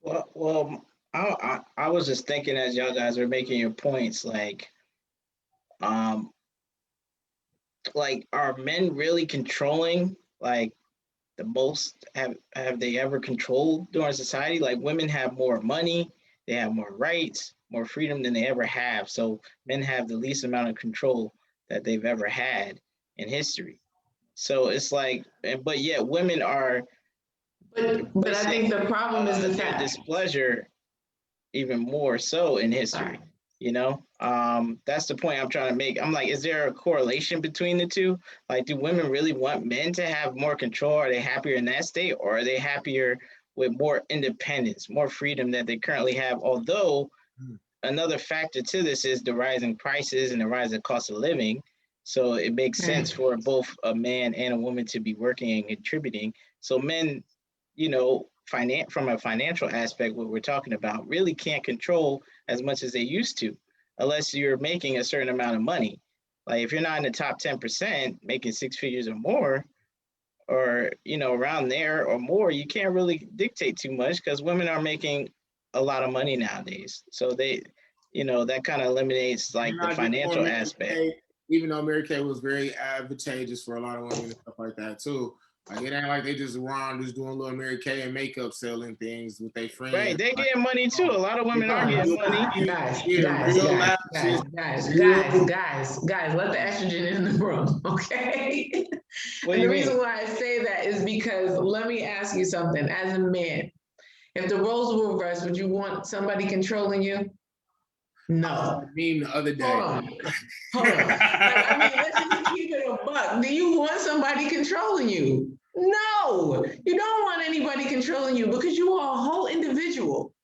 Well, I was just thinking as y'all guys are making your points, like are men really controlling like the most have they ever controlled during society? Like women have more money, they have more rights, more freedom than they ever have. So men have the least amount of control that they've ever had in history. So it's like, but yet women are But I think the problem is the their fact. displeasure even more so in history. You know, that's the point I'm trying to make. I'm like, is there a correlation between the two? Like, do women really want men to have more control? Are they happier in that state, or are they happier with more independence, more freedom that they currently have? Although another factor to this is the rising prices and the rising cost of living. So it makes sense for both a man and a woman to be working and contributing. So men, you know, from a financial aspect, what we're talking about, really can't control as much as they used to, unless you're making a certain amount of money. Like if you're not in the top 10%, making six figures or more, or you know around there or more, you can't really dictate too much because women are making a lot of money nowadays. So they, you know, that kind of eliminates like the financial aspect. Even though Mary Kay was very advantageous for a lot of women and stuff like that too. Like it ain't like they just around just doing little Mary Kay and makeup selling things with their friends. Right, they getting money too. A lot of women are getting money. Guys, let the estrogen in the room, okay? And the reason why I say that is because let me ask you something. As a man, if the roles were reversed, would you want somebody controlling you? No. I mean, the other day. Hold on. Like, I mean, let's just keep it a buck. Do you want somebody controlling you? No, you don't want anybody controlling you because you are a whole individual.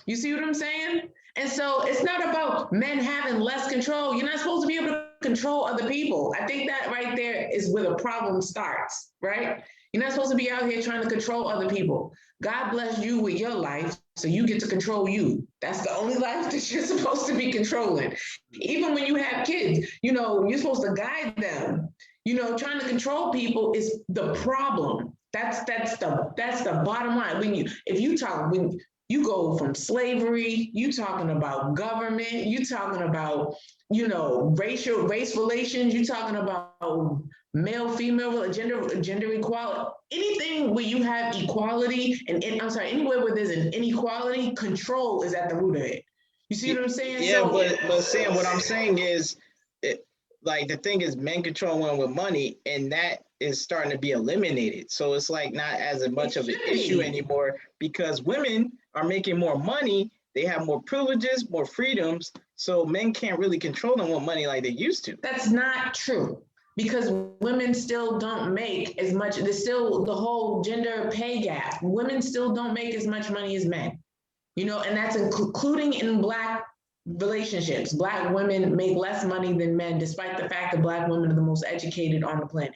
You see what I'm saying? And so it's not about men having less control. You're not supposed to be able to control other people. I think that right there is where the problem starts, right? You're not supposed to be out here trying to control other people. God bless you with your life, so you get to control you. That's the only life that you're supposed to be controlling. Even when you have kids, you know, you're supposed to guide them. You know, trying to control people is the problem. That's the bottom line. When you go from slavery, you talking about government, you talking about, you know, race relations, you talking about male, female, gender equality, anything where you have equality, anywhere where there's an inequality, control is at the root of it. You see what I'm saying? Yeah, but Sam, what I'm saying is, like the thing is men control women with money, and that is starting to be eliminated. So it's like not as much of an issue anymore because women are making more money. They have more privileges, more freedoms. So men can't really control them with money like they used to. That's not true because women still don't make as much. There's still the whole gender pay gap. Women still don't make as much money as men, you know, and that's including in Black relationships. Black women make less money than men, despite the fact that Black women are the most educated on the planet.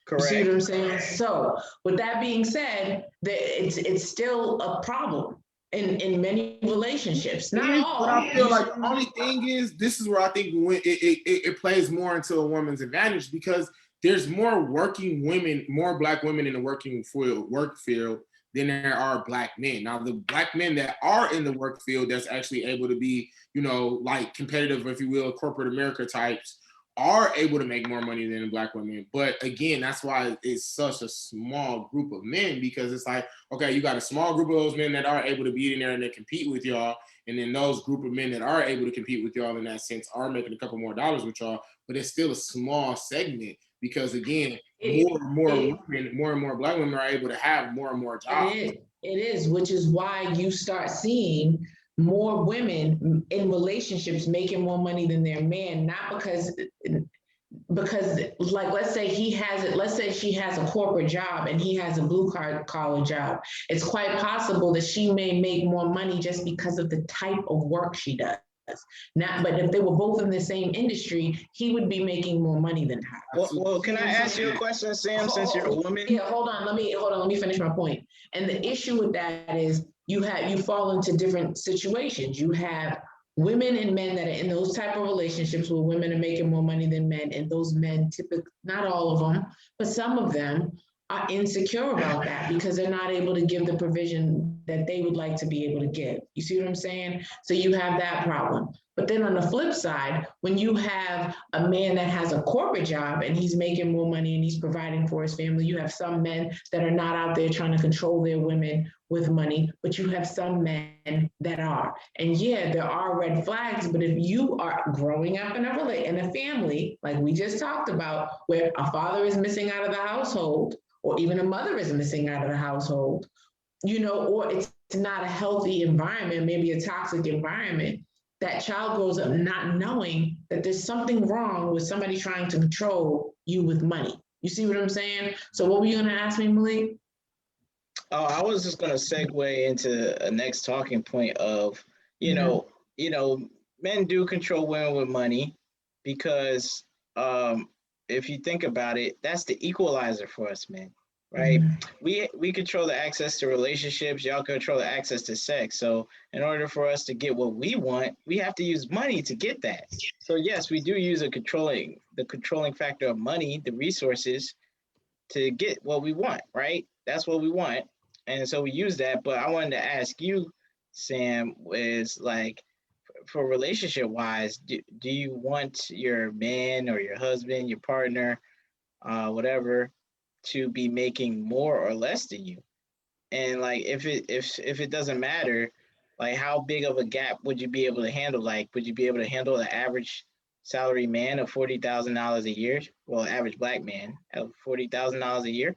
Correct. You see what I'm saying? So with that being said, it's still a problem. in many relationships, not all. But I feel like the only thing is, this is where I think it plays more into a woman's advantage, because there's more working women, more Black women in the work field than there are Black men. Now, the Black men that are in the work field that's actually able to be, like competitive, if you will, corporate America types, are able to make more money than the Black women. But again, that's why it's such a small group of men, because it's like, okay, you got a small group of those men that are able to be in there and they compete with y'all. And then those group of men that are able to compete with y'all in that sense are making a couple more dollars with y'all, but it's still a small segment, because again, more and more Black women are able to have more and more jobs. It is, which is why you start seeing more women in relationships making more money than their man, not because like, let's say she has a corporate job and he has a blue collar job. It's quite possible that she may make more money just because of the type of work she does. But if they were both in the same industry, he would be making more money than her. Well, can I ask you a question, Sam, since you're a woman? Yeah, hold on, let me finish my point. And the issue with that is you fall into different situations. You have women and men that are in those type of relationships where women are making more money than men, and those men typically, not all of them, but some of them are insecure about that because they're not able to give the provision that they would like to be able to give. You see what I'm saying? So you have that problem. But then on the flip side, when you have a man that has a corporate job and he's making more money and he's providing for his family, you have some men that are not out there trying to control their women with money, but you have some men that are. And yeah, there are red flags, but if you are growing up in a family, like we just talked about, where a father is missing out of the household, or even a mother is missing out of the household, or it's not a healthy environment, maybe a toxic environment, that child grows up not knowing that there's something wrong with somebody trying to control you with money. You see what I'm saying? So what were you going to ask me, Malik? Oh, I was just going to segue into a next talking point of, men do control women with money, because if you think about it, that's the equalizer for us men, right? We control the access to relationships. Y'all control the access to sex. So in order for us to get what we want, we have to use money to get that. So yes, we do use the controlling factor of money, the resources, to get what we want, right? That's what we want. And so we use that. But I wanted to ask you, Sam, is like, for relationship wise, do you want your man or your husband, your partner, whatever, to be making more or less than you? And like, if it doesn't matter, like, how big of a gap would you be able to handle? Like, would you be able to handle the average salary man of $40,000 a year? Well, average Black man of $40,000 a year?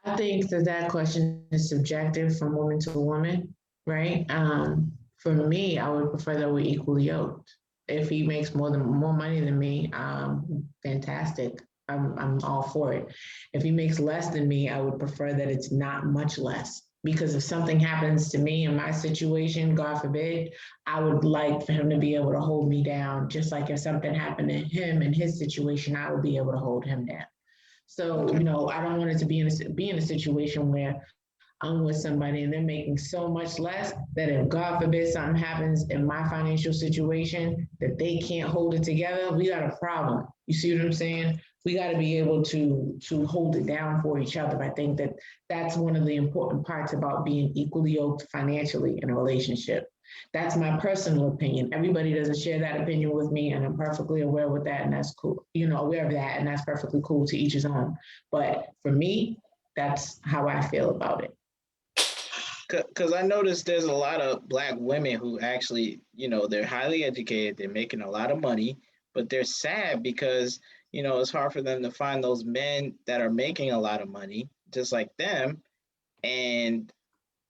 I think that question is subjective from woman to woman, right? For me, I would prefer that we're equally yoked. If he makes more money than me, fantastic. I'm all for it. If he makes less than me, I would prefer that it's not much less. Because if something happens to me in my situation, God forbid, I would like for him to be able to hold me down. Just like if something happened to him in his situation, I would be able to hold him down. So, I don't want it to be in a situation where I'm with somebody and they're making so much less that if God forbid something happens in my financial situation that they can't hold it together, we got a problem. You see what I'm saying? We got to be able to hold it down for each other. I think that's one of the important parts about being equally yoked financially in a relationship. That's my personal opinion. Everybody doesn't share that opinion with me, and I'm perfectly aware with that, and that's cool. Aware of that, and that's perfectly cool, to each his own. But for me, that's how I feel about it. Because I noticed there's a lot of Black women who actually, they're highly educated, they're making a lot of money, but they're sad because, it's hard for them to find those men that are making a lot of money, just like them, and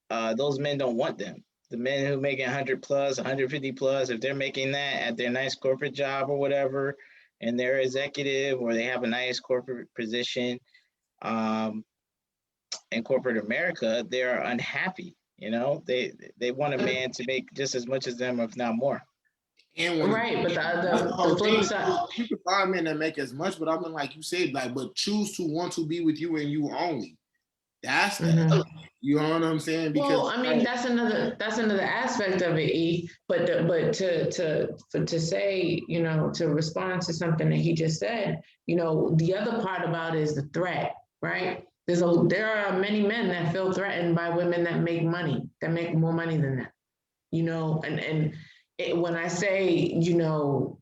those men don't want them. The men who making 100 plus, 150 plus, if they're making that at their nice corporate job or whatever, and they're executive or they have a nice corporate position in corporate America, they're unhappy. They want a man to make just as much as them, if not more. Right, but the flip side, you can find men that make as much, but I mean, like you said, but choose to want to be with you and you only. That's the Mhm. element. You know what I'm saying? Because Well, I mean, that's another aspect of it, E. But to say, you know, to respond to something that he just said, you know, the other part about it is the threat, right? There are many men that feel threatened by women that make money, that make more money than them, you know, when I say, you know,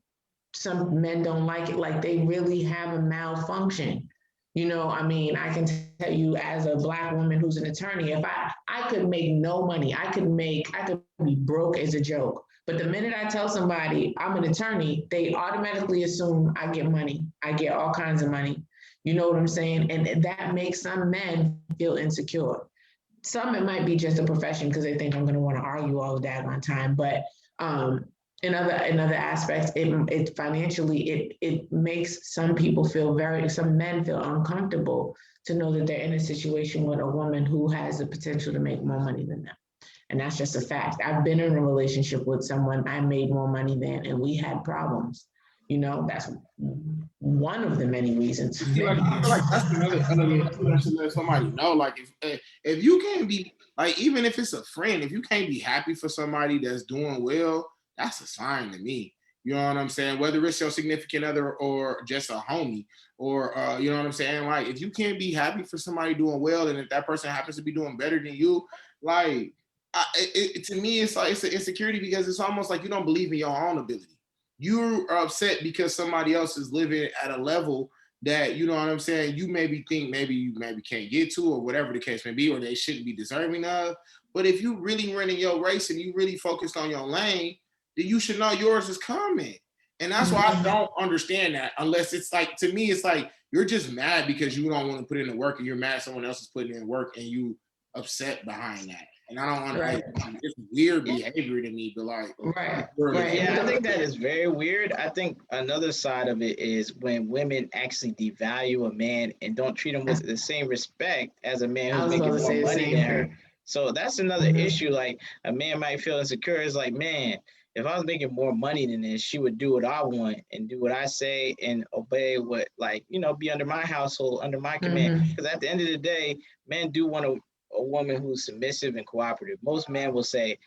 some men don't like it, like they really have a malfunction. You know, I mean, I can tell you as a Black woman who's an attorney, if I could make no money, I could be broke as a joke. But the minute I tell somebody I'm an attorney, they automatically assume I get money. I get all kinds of money. You know what I'm saying? And that makes some men feel insecure. Some it might be just a profession because they think I'm going to want to argue all the daggone time. But um, in other aspects, it financially it makes some men feel uncomfortable to know that they're in a situation with a woman who has the potential to make more money than them. And that's just a fact. I've been in a relationship with someone I made more money than, and we had problems. You know, that's one of the many reasons. like, I feel like that's another element too that should let somebody know. Like if you can't be like, even if it's a friend, if you can't be happy for somebody that's doing well, that's a sign to me. You know what I'm saying? Whether it's your significant other or just a homie, or you know what I'm saying? Like if you can't be happy for somebody doing well, and if that person happens to be doing better than you, like to me, it's like it's an insecurity because it's almost like you don't believe in your own ability. You're upset because somebody else is living at a level that, you know what I'm saying, you maybe think you can't get to, or whatever the case may be, or they shouldn't be deserving of. But if you really running your race and you really focused on your lane, then you should know yours is coming. And that's why I don't understand that, unless it's like, to me, it's like you're just mad because you don't want to put in the work, and you're mad someone else is putting in work and you upset behind that. And I don't want Right. it's weird behavior to me, but like, Right. Yeah, I think that is very weird. I think another side of it is when women actually devalue a man and don't treat him with the same respect as a man I who's was making about to more say the money same than her. thing. So that's another Mhm. issue. Like a man might feel insecure. It's like, man, if I was making more money than this, she would do what I want and do what I say and obey what, like, you know, be under my household, under my command. Mhm. Because at the end of the day, men do want a woman who's submissive and cooperative. Most men will say,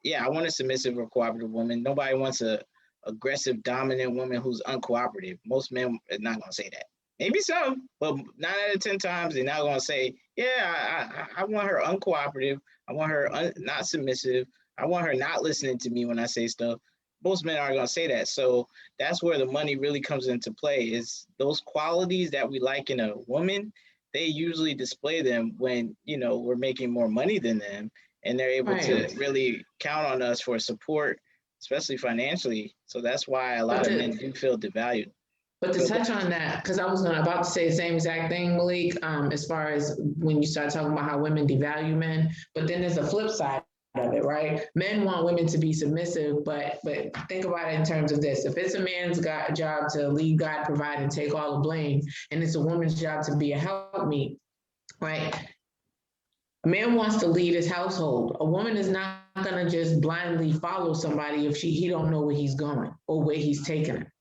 yeah, I want a submissive or cooperative woman. Nobody wants a aggressive, dominant woman who's uncooperative. Most men are not going to say that. Maybe some, but 9 out of 10 times they're not going to say, yeah, I want her uncooperative. I want her not submissive. I want her not listening to me when I say stuff. Most men aren't going to say that. So that's where the money really comes into play, is those qualities that we like in a woman. They usually display them when, you know, we're making more money than them, and they're able to Right. really count on us for support, especially financially. So that's why a lot of men do feel devalued. But to touch on that, because I was about to say the same exact thing, Malik, as far as when you start talking about how women devalue men, but then there's a flip side of it, right? Men want women to be submissive, but think about it in terms of this. If it's a man's job to lead, guide, provide, and take all the blame, and it's a woman's job to be a helpmeet, right? A man wants to lead his household. A woman is not going to just blindly follow somebody if he don't know where he's going or where he's taking her.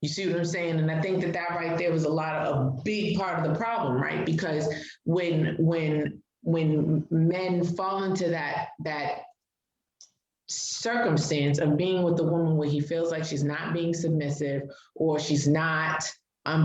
You see what I'm saying? And I think that right there was a big part of the problem, right? Because when men fall into that circumstance of being with the woman where he feels like she's not being submissive or she's not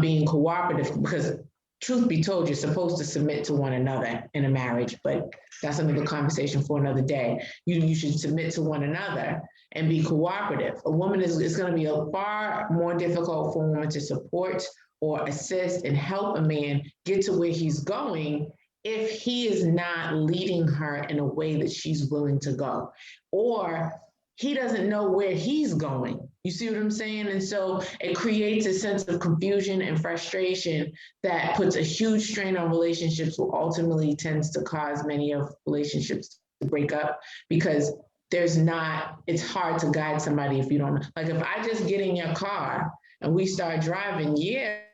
being cooperative, because truth be told, you're supposed to submit to one another in a marriage, but that's another conversation for another day. You should submit to one another and be cooperative. A woman is going to be far more difficult for a woman to support or assist and help a man get to where he's going if he is not leading her in a way that she's willing to go, or he doesn't know where he's going. You see what I'm saying? And so it creates a sense of confusion and frustration that puts a huge strain on relationships, which ultimately tends to cause many of relationships to break up, because it's hard to guide somebody if you don't know. Like if I just get in your car and we start driving,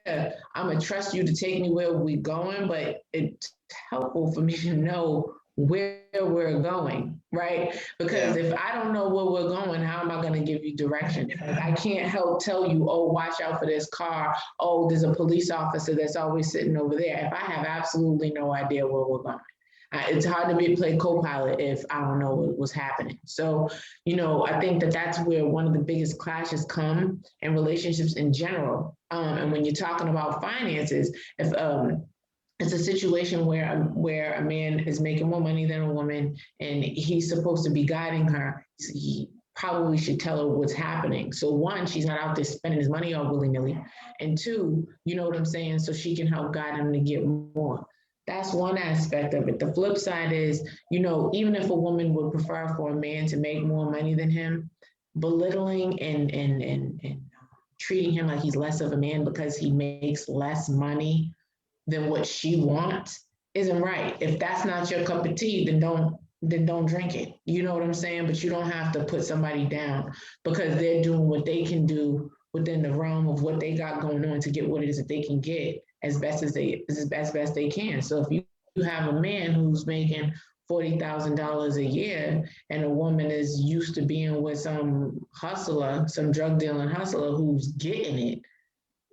I'm gonna trust you to take me where we're going, but it's helpful for me to know where we're going, right? Because if I don't know where we're going, how am I going to give you direction? Like, I can't help tell you, oh, watch out for this car. Oh, there's a police officer that's always sitting over there, if I have absolutely no idea where we're going. It's hard to play co-pilot if I don't know what's happening. So, I think that's where one of the biggest clashes come in relationships in general. And when you're talking about finances, if it's a situation where a man is making more money than a woman and he's supposed to be guiding her, he probably should tell her what's happening. So one, she's not out there spending his money all willy-nilly. And two, you know what I'm saying? So she can help guide him to get more. That's one aspect of it. The flip side is, even if a woman would prefer for a man to make more money than him, belittling and treating him like he's less of a man because he makes less money than what she wants isn't right. If that's not your cup of tea, then don't drink it. You know what I'm saying? But you don't have to put somebody down because they're doing what they can do within the realm of what they got going on to get what it is that they can get as best they can. So if you have a man who's making $40,000 a year and a woman is used to being with some hustler, some drug dealing hustler who's getting it,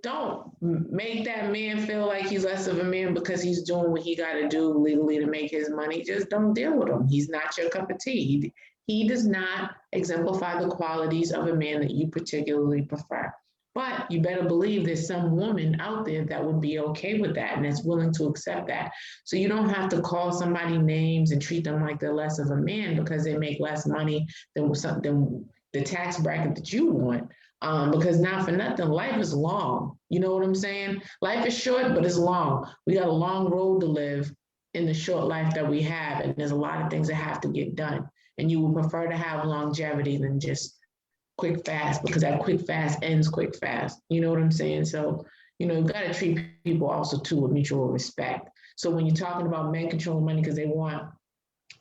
don't make that man feel like he's less of a man because he's doing what he got to do legally to make his money. Just don't deal with him. He's not your cup of tea. He does not exemplify the qualities of a man that you particularly prefer. But you better believe there's some woman out there that would be okay with that and that's willing to accept that. So you don't have to call somebody names and treat them like they're less of a man because they make less money than the tax bracket that you want. Because not for nothing, life is long. You know what I'm saying? Life is short, but it's long. We got a long road to live in the short life that we have. And there's a lot of things that have to get done. And you would prefer to have longevity than just quick fast because that quick fast ends quick fast. You know what I'm saying? So, you've got to treat people also too with mutual respect. So when you're talking about men controlling money because they want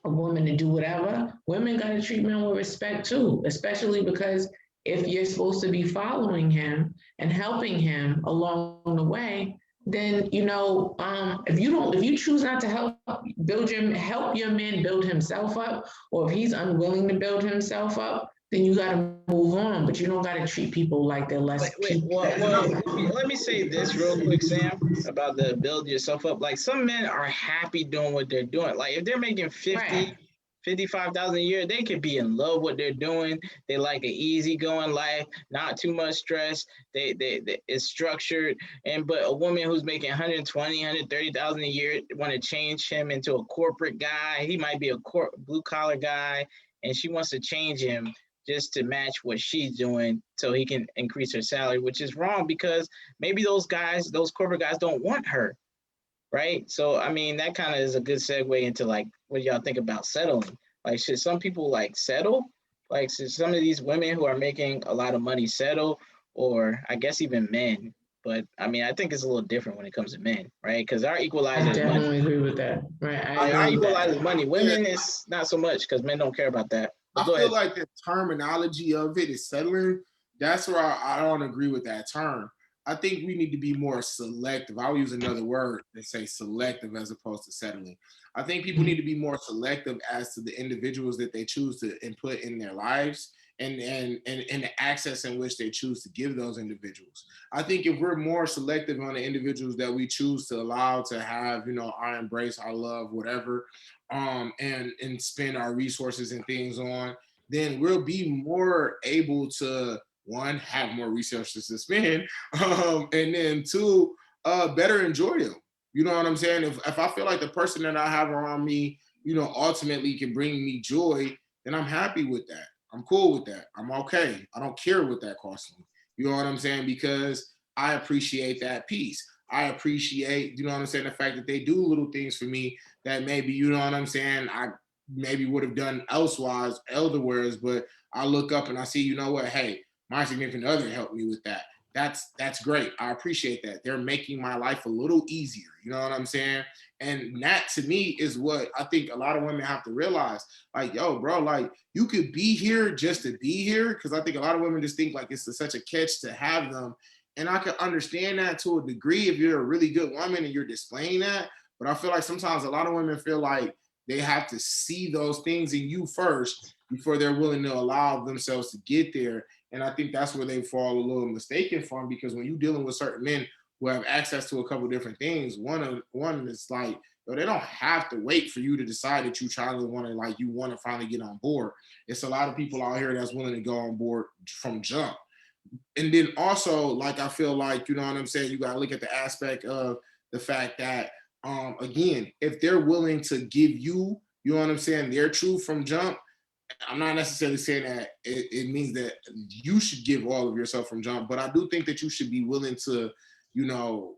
a woman to do whatever, women got to treat men with respect too, especially because if you're supposed to be following him and helping him along the way, then if you choose not to help your man build himself up, or if he's unwilling to build himself up, then you got to move on. But you don't got to treat people like they're less. Let me say this real quick, Sam, about the build yourself up. Like some men are happy doing what they're doing. Like if they're making 50, Right. 55,000 a year, they could be in love with what they're doing. They like an easygoing life, not too much stress. They it's structured. But a woman who's making 120, 130,000 a year want to change him into a corporate guy. He might be a blue collar guy, and she wants to change him just to match what she's doing so he can increase her salary, which is wrong because maybe those corporate guys don't want her. Right. So, I mean, that kind of is a good segue into like, what y'all think about settling? Like, should some people like settle? Like, should some of these women who are making a lot of money settle? Or I guess even men. But I mean, I think it's a little different when it comes to men, right? Because our equalizer I is money. definitely agree with that. Right. Our equalizer is money. Women is not so much because men don't care about that. I feel like the terminology of it is settling. That's where I don't agree with that term. I think we need to be more selective. I'll use another word and say selective as opposed to settling. I think people need to be more selective as to the individuals that they choose to input in their lives and the access in which they choose to give those individuals. I think if we're more selective on the individuals that we choose to allow to have, our embrace, our love, whatever, and spend our resources and things on, then we'll be more able to, one, have more resources to spend, and then two, better enjoy them. You know what I'm saying? If I feel like the person that I have around me, ultimately can bring me joy, then I'm happy with that. I'm cool with that. I'm okay. I don't care what that costs me. You know what I'm saying? Because I appreciate that piece. I appreciate, the fact that they do little things for me that maybe, I maybe would have done elsewise, elsewhere, but I look up and I see, what, hey, my significant other helped me with that. That's great. I appreciate that. They're making my life a little easier. You know what I'm saying? And that to me is what I think a lot of women have to realize. Like, yo, bro, like you could be here just to be here. Cause I think a lot of women just think like it's such a catch to have them. And I can understand that to a degree if you're a really good woman and you're displaying that. But I feel like sometimes a lot of women feel like they have to see those things in you first before they're willing to allow themselves to get there. And I think that's where they fall a little mistaken from, because when you're dealing with certain men who have access to a couple different things, one is like, So they don't have to wait for you to decide that you want to finally get on board. It's a lot of people out here that's willing to go on board from jump. And then also, like, I feel like, you know what I'm saying, you got to look at the aspect of the fact that, again, if they're willing to give you, you know what I'm saying, their truth from jump, I'm not necessarily saying that it means that you should give all of yourself from jump, but I do think that you should be willing to, you know,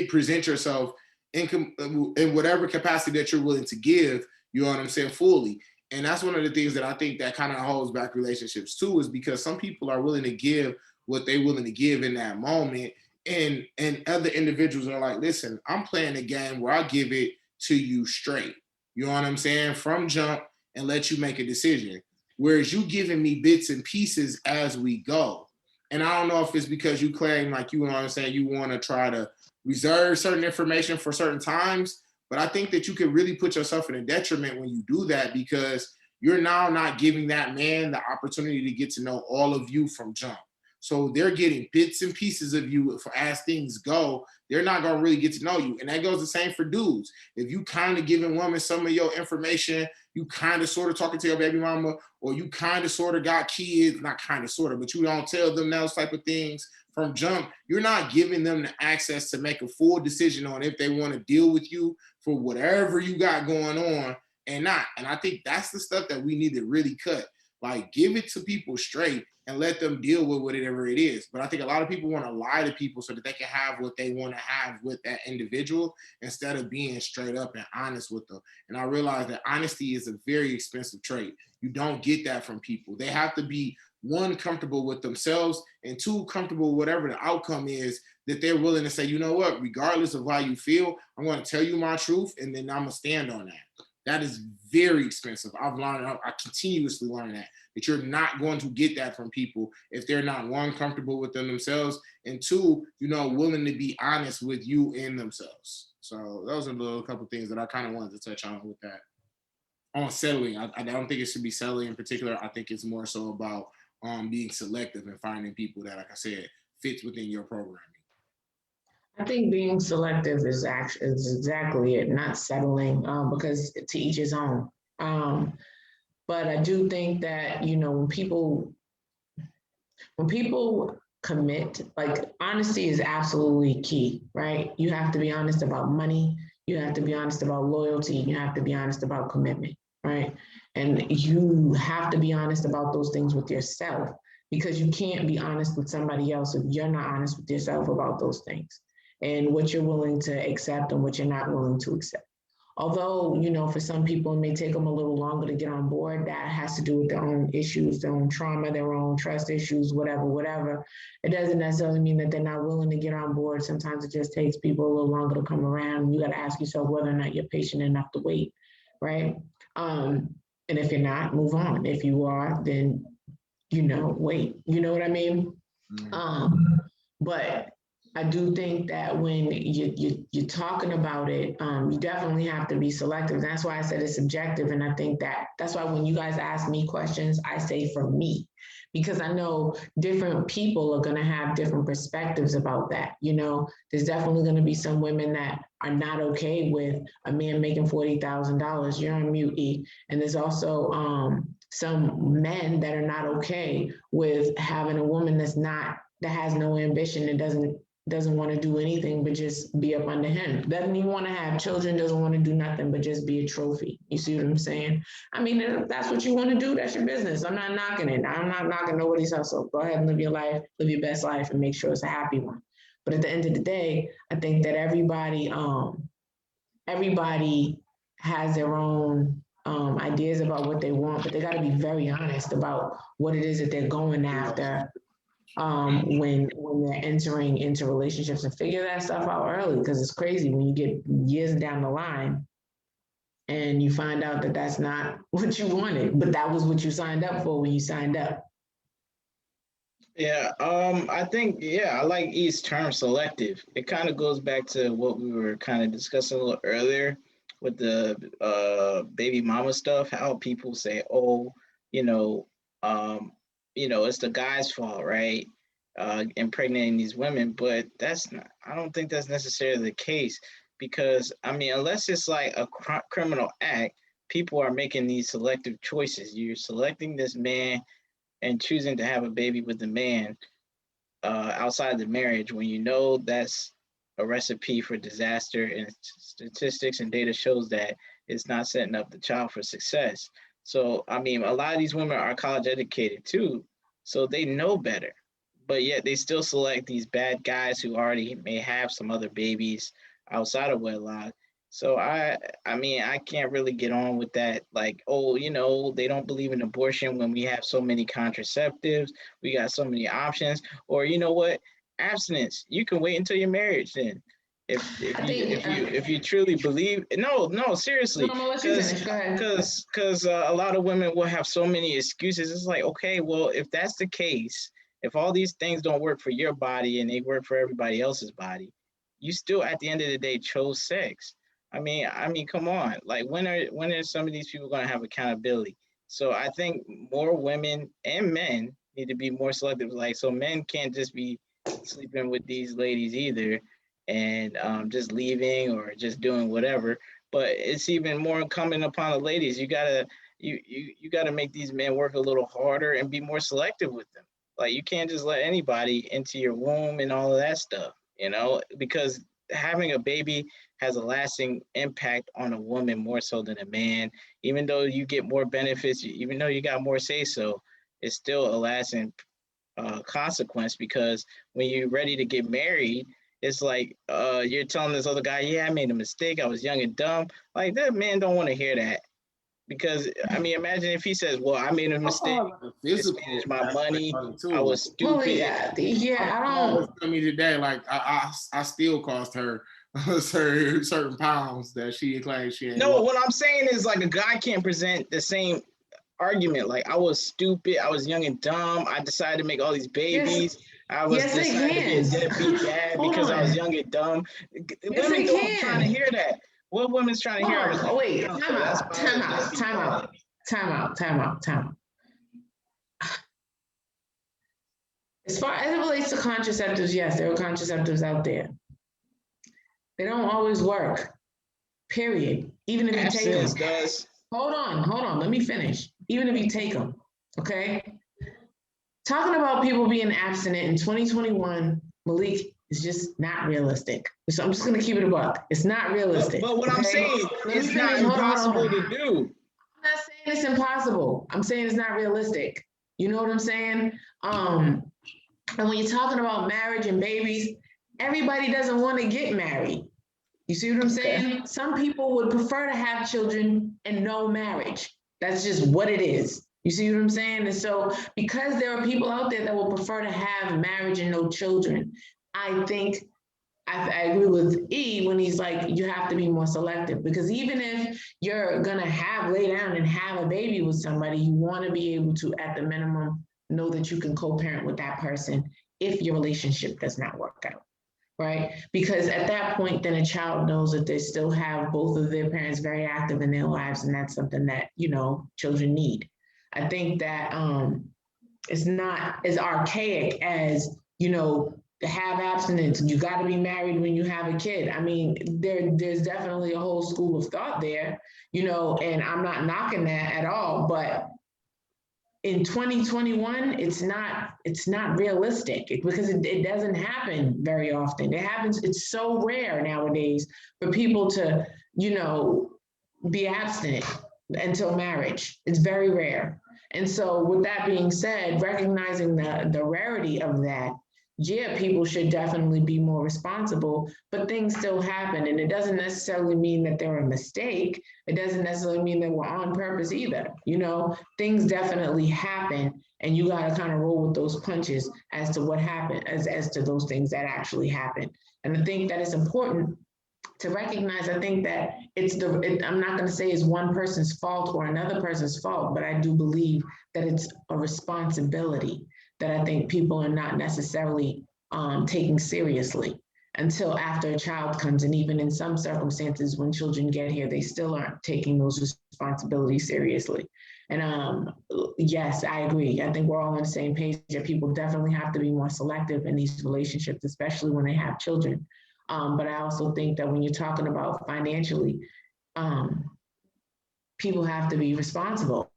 present yourself in whatever capacity that you're willing to give, you know what I'm saying, fully. And that's one of the things that I think that kind of holds back relationships too, is because some people are willing to give what they're willing to give in that moment. And other individuals are like, listen, I'm playing a game where I give it to you straight. You know what I'm saying? From jump, and let you make a decision. Whereas you giving me bits and pieces as we go. And I don't know if it's because you claim, like, you know what I'm saying, you want to try to reserve certain information for certain times, but I think that you can really put yourself in a detriment when you do that, because you're now not giving that man the opportunity to get to know all of you from jump. So they're getting bits and pieces of you as things go. They're not going to really get to know you. And that goes the same for dudes. If you kind of giving women some of your information, you kind of sort of talking to your baby mama, or you kind of sort of got kids, not kind of sort of, but you don't tell them those type of things from jump, you're not giving them the access to make a full decision on if they want to deal with you for whatever you got going on and not. And I think that's the stuff that we need to really cut. Like, give it to people straight and let them deal with whatever it is. But I think a lot of people want to lie to people so that they can have what they want to have with that individual, instead of being straight up and honest with them. And I realize that honesty is a very expensive trait. You don't get that from people. They have to be, one, comfortable with themselves, and two, comfortable with whatever the outcome is, that they're willing to say, you know what, regardless of how you feel, I'm going to tell you my truth, and then I'm going to stand on that. That is very expensive. I've learned, I continuously learn that you're not going to get that from people if they're not, one, comfortable with them themselves, and two, you know, willing to be honest with you and themselves. So those are the couple things that I kind of wanted to touch on with that. On settling, I don't think it should be settling in particular. I think it's more so about being selective and finding people that, like I said, fits within your programming. I think being selective is exactly it, not settling, because to each his own. But I do think that, you know, when people commit, like, honesty is absolutely key, right? You have to be honest about money. You have to be honest about loyalty. You have to be honest about commitment, right? And you have to be honest about those things with yourself, because you can't be honest with somebody else if you're not honest with yourself about those things and what you're willing to accept and what you're not willing to accept. Although, you know, for some people, it may take them a little longer to get on board. That has to do with their own issues, their own trauma, their own trust issues, whatever. It doesn't necessarily mean that they're not willing to get on board. Sometimes it just takes people a little longer to come around. You got to ask yourself whether or not you're patient enough to wait, right? And if you're not, move on. If you are, then, you know, wait. You know what I mean? But I do think that when you're talking about it, you definitely have to be selective. That's why I said it's subjective. And I think that's why when you guys ask me questions, I say for me, because I know different people are going to have different perspectives about that. You know, there's definitely going to be some women that are not okay with a man making $40,000. You're on mute, E. And there's also some men that are not okay with having a woman that has no ambition and doesn't want to do anything but just be up under him. Doesn't even want to have children, doesn't want to do nothing but just be a trophy. You see what I'm saying? I mean, if that's what you want to do, that's your business. I'm not knocking it. I'm not knocking nobody's hustle. Go ahead and live your life, live your best life, and make sure it's a happy one. But at the end of the day, I think that everybody has their own ideas about what they want, but they got to be very honest about what it is that they're going after when they're entering into relationships, and figure that stuff out early, because it's crazy when you get years down the line and you find out that that's not what you wanted, but that was what you signed up for when you signed up. Yeah, I think, yeah, I like E's term selective. It kind of goes back to what we were kind of discussing a little earlier with the baby mama stuff, how people say, oh, you know, it's the guy's fault, right? Impregnating these women, but I don't think that's necessarily the case. because I mean, unless it's like a criminal act, people are making these selective choices. You're selecting this man and choosing to have a baby with the man outside the marriage when you know that's a recipe for disaster, and statistics and data shows that it's not setting up the child for success. So I mean, a lot of these women are college educated too, so they know better, but yet they still select these bad guys who already may have some other babies outside of wedlock. So I mean, I can't really get on with that. Like, oh, you know, they don't believe in abortion when we have so many contraceptives, we got so many options. Or you know what, abstinence. You can wait until your marriage then. If you truly believe, no, seriously, No, I'm gonna let you finish. Go ahead. because a lot of women will have so many excuses. It's like, okay, well, if that's the case, if all these things don't work for your body and they work for everybody else's body, you still at the end of the day chose sex. I mean, come on. Like, when are some of these people going to have accountability? So I think more women and men need to be more selective. Like, so men can't just be sleeping with these ladies either, and just leaving or just doing whatever. But it's even more incumbent upon the ladies. You gotta make these men work a little harder and be more selective with them. Like, you can't just let anybody into your womb and all of that stuff, because having a baby has a lasting impact on a woman more so than a man. Even though you get more benefits, even though you got more say so, it's still a lasting consequence, because when you're ready to get married, it's like you're telling this other guy, yeah, I made a mistake. I was young and dumb. Like, that man don't want to hear that. Because I mean, imagine if he says, "Well, I made a mistake. Mismanaged my money. I was Well, stupid." yeah, I don't. Tell me today, like I still cost her certain pounds that she claims she ain't No, lost. what I'm saying is, like, a guy can't present the same argument. Like, I was stupid. I was young and dumb. I decided to make all these babies. I was Yes, they decided to be a can. deadbeat dad Hold because I was on. young and dumb. Yes, Women they don't trying to can. hear that. What women's trying to hear? I was Hold on. young Oh, and wait. dumb, Time so that's out. why I was Time a out. deadbeat Time dad. out. Time out. Time out. Time out. As far as it relates to contraceptives, yes, there are contraceptives out there. They don't always work. Period. Even if you take them. Abstinence does. Hold on. Let me finish. Even if you take them, okay? Talking about people being abstinent in 2021, Malik, is just not realistic. So I'm just gonna keep it a buck. It's not realistic. But what I'm saying, it's not impossible to do. I'm not saying it's impossible. I'm saying it's not realistic. You know what I'm saying? And when you're talking about marriage and babies, everybody doesn't want to get married. You see what I'm saying? Okay. Some people would prefer to have children and no marriage. That's just what it is. You see what I'm saying? And so, because there are people out there that will prefer to have marriage and no children, I think I agree with E when he's like, you have to be more selective, because even if you're gonna lay down and have a baby with somebody, you want to be able to, at the minimum, know that you can co-parent with that person if your relationship does not work out. Right? Because at that point, then a child knows that they still have both of their parents very active in their lives, and that's something that, children need. I think that it's not as archaic as, to have abstinence, you got to be married when you have a kid. I mean, there's definitely a whole school of thought there, and I'm not knocking that at all, but in 2021, it's not realistic because it doesn't happen very often. It happens, it's so rare nowadays for people to, be abstinent until marriage. It's very rare. And so with that being said, recognizing the rarity of that, yeah, people should definitely be more responsible, but things still happen. And it doesn't necessarily mean that they're a mistake. It doesn't necessarily mean that we're on purpose either. Things definitely happen, and you got to kind of roll with those punches as to what happened, as to those things that actually happen. And I think that it's important to recognize, I think that I'm not going to say it's one person's fault or another person's fault, but I do believe that it's a responsibility that I think people are not necessarily taking seriously until after a child comes. And even in some circumstances, when children get here, they still aren't taking those responsibilities seriously. And yes, I agree. I think we're all on the same page that people definitely have to be more selective in these relationships, especially when they have children. But I also think that when you're talking about financially, um, people have to be responsible.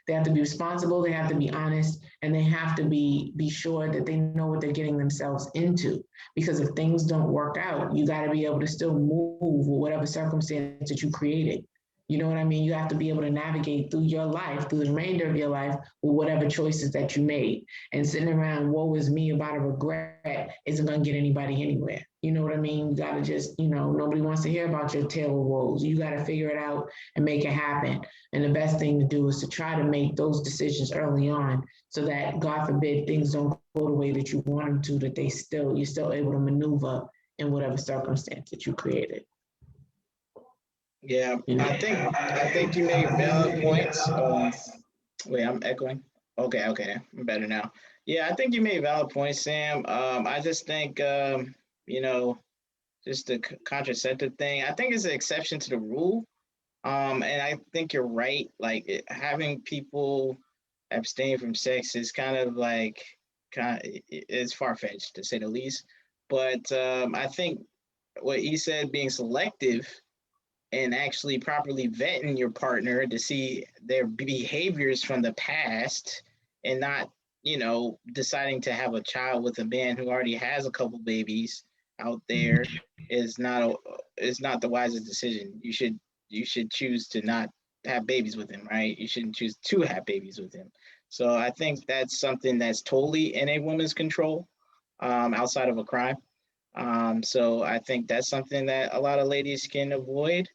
They have to be responsible, they have to be honest, and they have to be sure that they know what they're getting themselves into. Because if things don't work out, you got to be able to still move with whatever circumstance that you created. You know what I mean? You have to be able to navigate through your life, through the remainder of your life, with whatever choices that you made. And sitting around, woe is me about a regret isn't going to get anybody anywhere. You know what I mean? You got to just, nobody wants to hear about your tale of woes. You got to figure it out and make it happen. And the best thing to do is to try to make those decisions early on so that, God forbid, things don't go the way that you want them to, that you're still able to maneuver in whatever circumstance that you created. Yeah, I think you made valid points. Wait, I'm echoing. Okay, I'm better now. Yeah, I think you made valid points, Sam. I just think you know, just the contraceptive thing. I think it's an exception to the rule. And I think you're right. Like having people abstain from sex is kind of like it's far fetched to say the least. But I think what he said, being selective and actually properly vetting your partner to see their behaviors from the past and not, deciding to have a child with a man who already has a couple babies out there is not the wisest decision. You should choose to not have babies with him, right? You shouldn't choose to have babies with him. So I think that's something that's totally in a woman's control, outside of a crime. So I think that's something that a lot of ladies can avoid,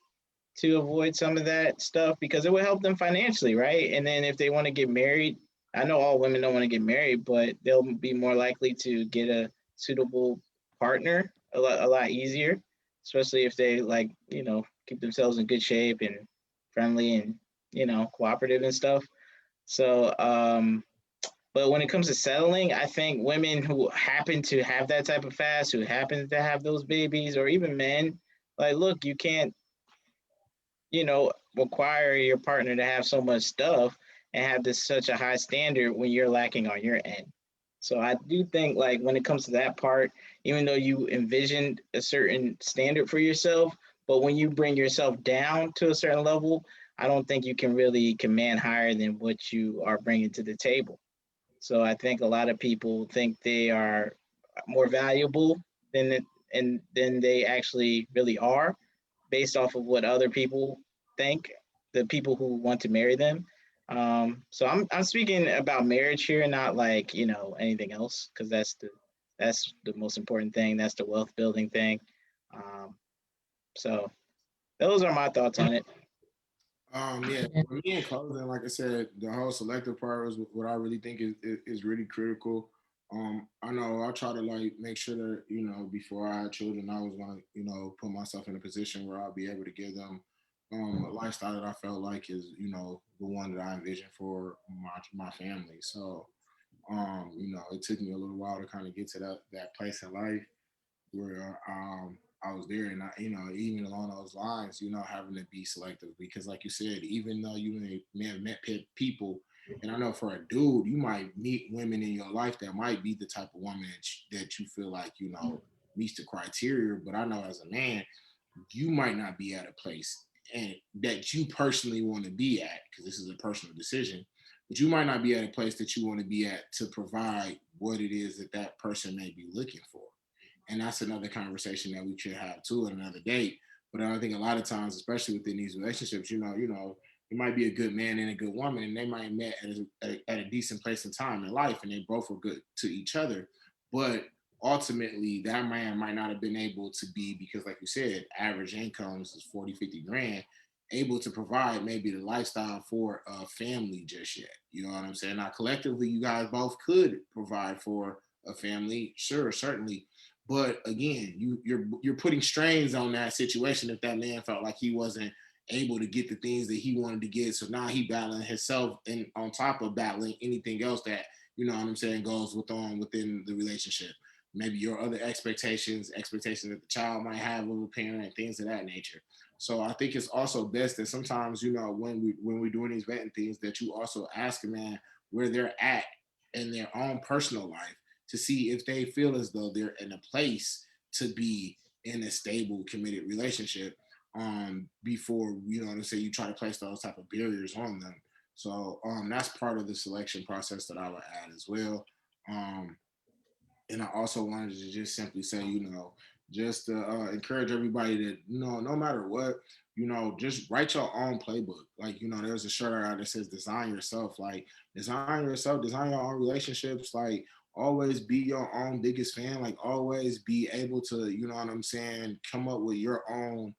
to avoid some of that stuff, because it would help them financially, right? And then if they want to get married, I know all women don't want to get married, but they'll be more likely to get a suitable partner a lot easier, especially if they like, keep themselves in good shape and friendly and, cooperative and stuff. So, but when it comes to settling, I think women who happen to have that type of fast, who happen to have those babies, or even men, like, look, you can't, require your partner to have so much stuff and have this such a high standard when you're lacking on your end. So I do think, like, when it comes to that part, even though you envisioned a certain standard for yourself, but when you bring yourself down to a certain level, I don't think you can really command higher than what you are bringing to the table. So I think a lot of people think they are more valuable than they actually really are, based off of what other people think, the people who want to marry them. So I'm speaking about marriage here, not like, anything else, because that's the most important thing. That's the wealth building thing. Um, so those are my thoughts on it. Yeah, for me in closing, like I said, the whole selective part was what I really think is really critical. I know I try to like make sure that before I had children, I was gonna put myself in a position where I'll be able to give them a lifestyle that I felt like is the one that I envisioned for my family. So it took me a little while to kind of get to that place in life where I was there, and even along those lines, having to be selective because, like you said, even though you may have met people, and I know for a dude, you might meet women in your life that might be the type of woman that you feel like meets the criteria, but I know as a man, you might not be at a place and that you personally want to be at because this is a personal decision, but you might not be at a place that you want to be at to provide what it is that that person may be looking for. And that's another conversation that we should have too at another date. But I think a lot of times, especially within these relationships, you might be a good man and a good woman, and they might have met at a decent place and time in life, and they both were good to each other. But ultimately, that man might not have been able to be, because like you said, average incomes is 40, 50 grand, able to provide maybe the lifestyle for a family just yet. You know what I'm saying? Now, collectively, you guys both could provide for a family, sure, certainly, but again, you're putting strains on that situation if that man felt like he wasn't able to get the things that he wanted to get. So now he battling himself and on top of battling anything else that, what I'm saying, goes within the relationship. Maybe your other expectations that the child might have of a parent and things of that nature. So I think it's also best that sometimes, when we're doing these vetting things, that you also ask a man where they're at in their own personal life to see if they feel as though they're in a place to be in a stable, committed relationship before, you know what I'm saying, you try to place those type of barriers on them. So that's part of the selection process that I would add as well. And I also wanted to just simply say, you know, just to encourage everybody that, you know, no matter what, you know, just write your own playbook. Like, you know, there's a shirt out that says design yourself. Like, design yourself, design your own relationships. Like, always be your own biggest fan. Like, always be able to, you know what I'm saying, come up with your own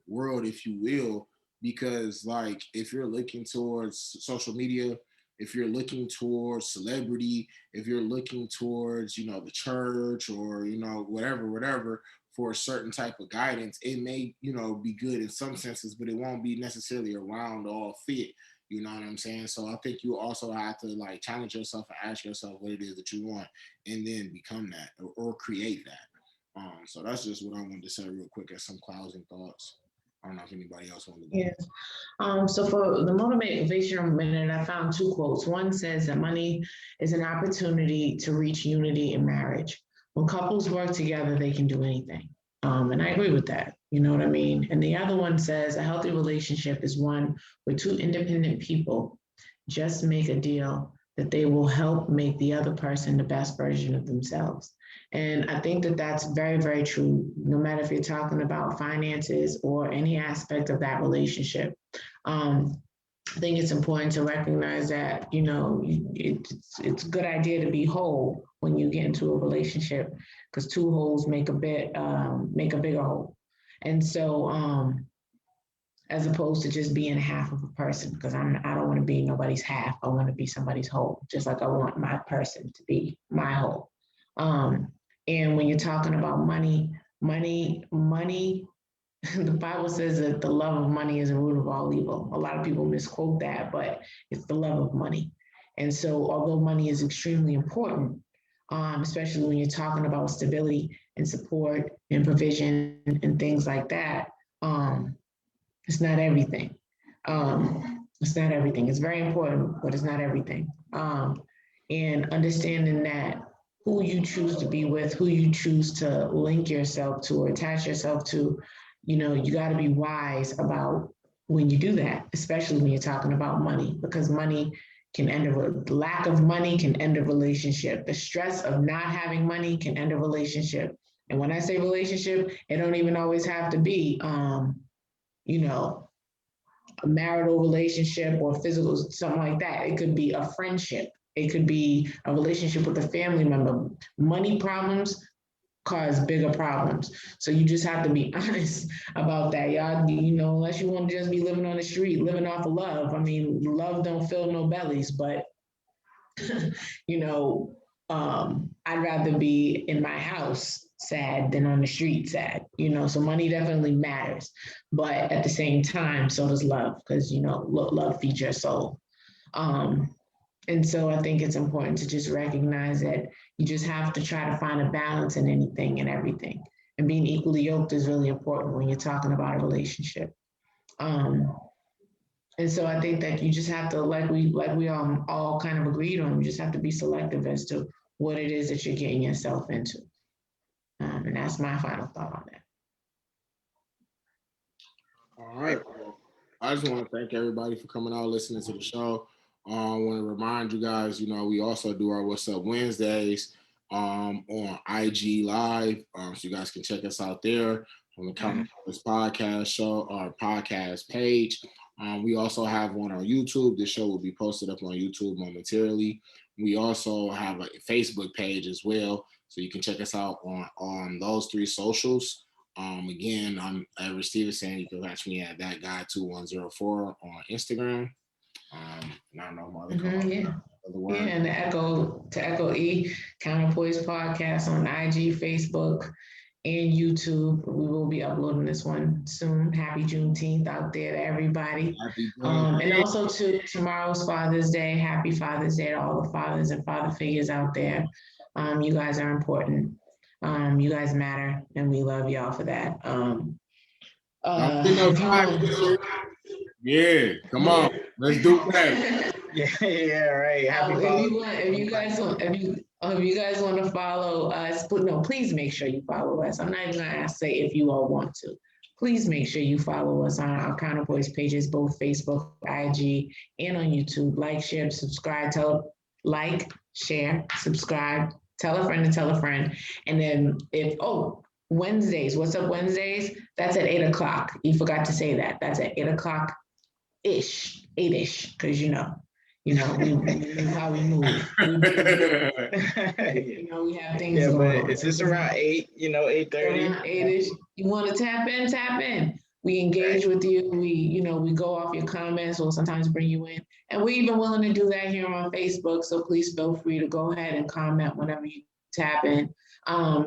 world, if you will. Because, like, if you're looking towards social media, if you're looking towards celebrity, if you're looking towards, you know, the church or, you know, whatever, for a certain type of guidance, it may, you know, be good in some senses, but it won't be necessarily around all fit. You know what I'm saying? So I think you also have to like challenge yourself and ask yourself what it is that you want, and then become that or create that. So that's just what I wanted to say real quick as some closing thoughts. I don't know if anybody else wanted to go. Yes. So for the motivational minute, I found two quotes. One says that money is an opportunity to reach unity in marriage. When couples work together, they can do anything. And I agree with that. You know what I mean? And the other one says a healthy relationship is one where two independent people just make a deal that they will help make the other person the best version of themselves. And I think that that's very, very true, no matter if you're talking about finances or any aspect of that relationship. I think it's important to recognize that, you know, it's a good idea to be whole when you get into a relationship, because two wholes make a bigger whole. And so, as opposed to just being half of a person, because I don't want to be nobody's half. I want to be somebody's whole, just like I want my person to be my whole. And when you're talking about money, the Bible says that the love of money is the root of all evil. A lot of people misquote that, but it's the love of money. And so, although money is extremely important, especially when you're talking about stability and support and provision and things like that, it's not everything. It's not everything. It's very important, but it's not everything. And understanding that who you choose to be with, who you choose to link yourself to or attach yourself to, you know, you got to be wise about when you do that, especially when you're talking about money, because money can end a lack of money can end a relationship. The stress of not having money can end a relationship. And when I say relationship, it don't even always have to be, you know, a marital relationship or physical, something like that. It could be a friendship. It could be a relationship with a family member. Money problems cause bigger problems. So you just have to be honest about that. Y'all, you know, unless you want to just be living on the street, living off of love. I mean, love don't fill no bellies, but you know, I'd rather be in my house sad than on the street sad, you know, so money definitely matters. But at the same time, so does love, because, you know, love feeds your soul. And so I think it's important to just recognize that you just have to try to find a balance in anything and everything. And being equally yoked is really important when you're talking about a relationship. And so I think that you just have to, like we all kind of agreed on, you just have to be selective as to what it is that you're getting yourself into. And that's my final thought on that. All right. Well, I just want to thank everybody for coming out, listening to the show. I want to remind you guys, you know, we also do our What's Up Wednesdays on IG Live. So you guys can check us out there on the Counter this podcast show, our podcast page. We also have one on YouTube. This show will be posted up on YouTube momentarily. We also have a Facebook page as well. So you can check us out on those three socials. Again, I'm Edward Stevenson. You can catch me at that guy 2104 on Instagram. And I don't know my other yeah, and to echo E, Counterpoise Podcast on IG, Facebook, and YouTube. We will be uploading this one soon. Happy Juneteenth out there to everybody. And also to tomorrow's Father's Day. Happy Father's Day to all the fathers and father figures out there. You guys are important. You guys matter, and we love y'all for that. Yeah, come on, let's do that. Yeah, right. Happy if you If you guys want to follow us, no, please make sure you follow us. I'm not even gonna say if you all want to. Please make sure you follow us on our Counterpoise pages, both Facebook, IG, and on YouTube. Like, share, subscribe, share, subscribe, tell a friend to tell a friend. And then Wednesdays, what's up Wednesdays? That's at 8 o'clock. You forgot to say that. That's at 8 o'clock ish, 8-ish, because we move how we move. We have things Yeah, going but on. it's just around 8, 8:30. Around 8-ish. You want to tap in, tap in. We engage with you. We go off your comments or sometimes bring you in. And we're even willing to do that here on Facebook. So please feel free to go ahead and comment whenever you tap in.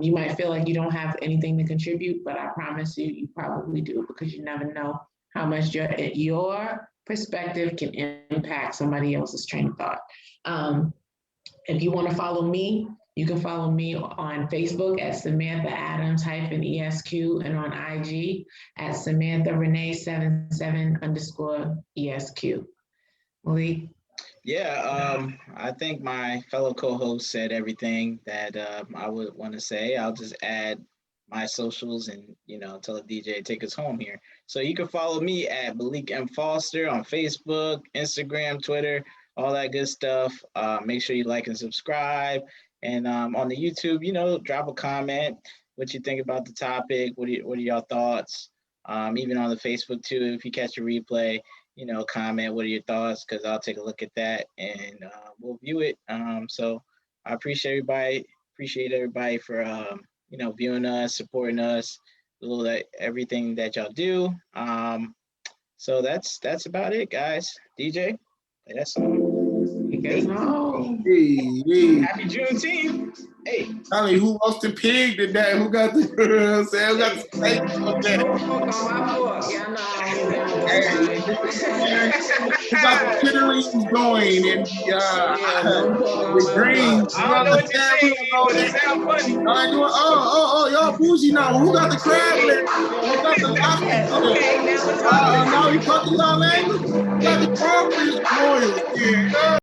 You might feel like you don't have anything to contribute, but I promise you probably do, because you never know how much your perspective can impact somebody else's train of thought. If you want to follow me, you can follow me on Facebook at Samantha Adams -ESQ and on IG at Samantha Renee 77_ESQ. Malik? Yeah, I think my fellow co-host said everything that I would want to say. I'll just add my socials and tell the DJ to take us home here. So you can follow me at Malik M. Foster on Facebook, Instagram, Twitter, all that good stuff. Make sure you like and subscribe. And on the YouTube, drop a comment, what you think about the topic, what are your thoughts? Even on the Facebook too, if you catch a replay, comment what are your thoughts, because I'll take a look at that and we'll view it. So I appreciate everybody for viewing us, supporting us, everything that y'all do. So that's about it, guys. DJ, play that song. Hey. Happy Juneteenth. Hey. Tell me who roasted pig today? Who got the who got the steak on that? Who got the chitterlings going and the greens? I don't know what you're saying, but it sounds funny. Y'all bougie now. Who got the crab legs? Who got the lobster? Now we talking y'all language. Who got the crawfish boils? Yeah.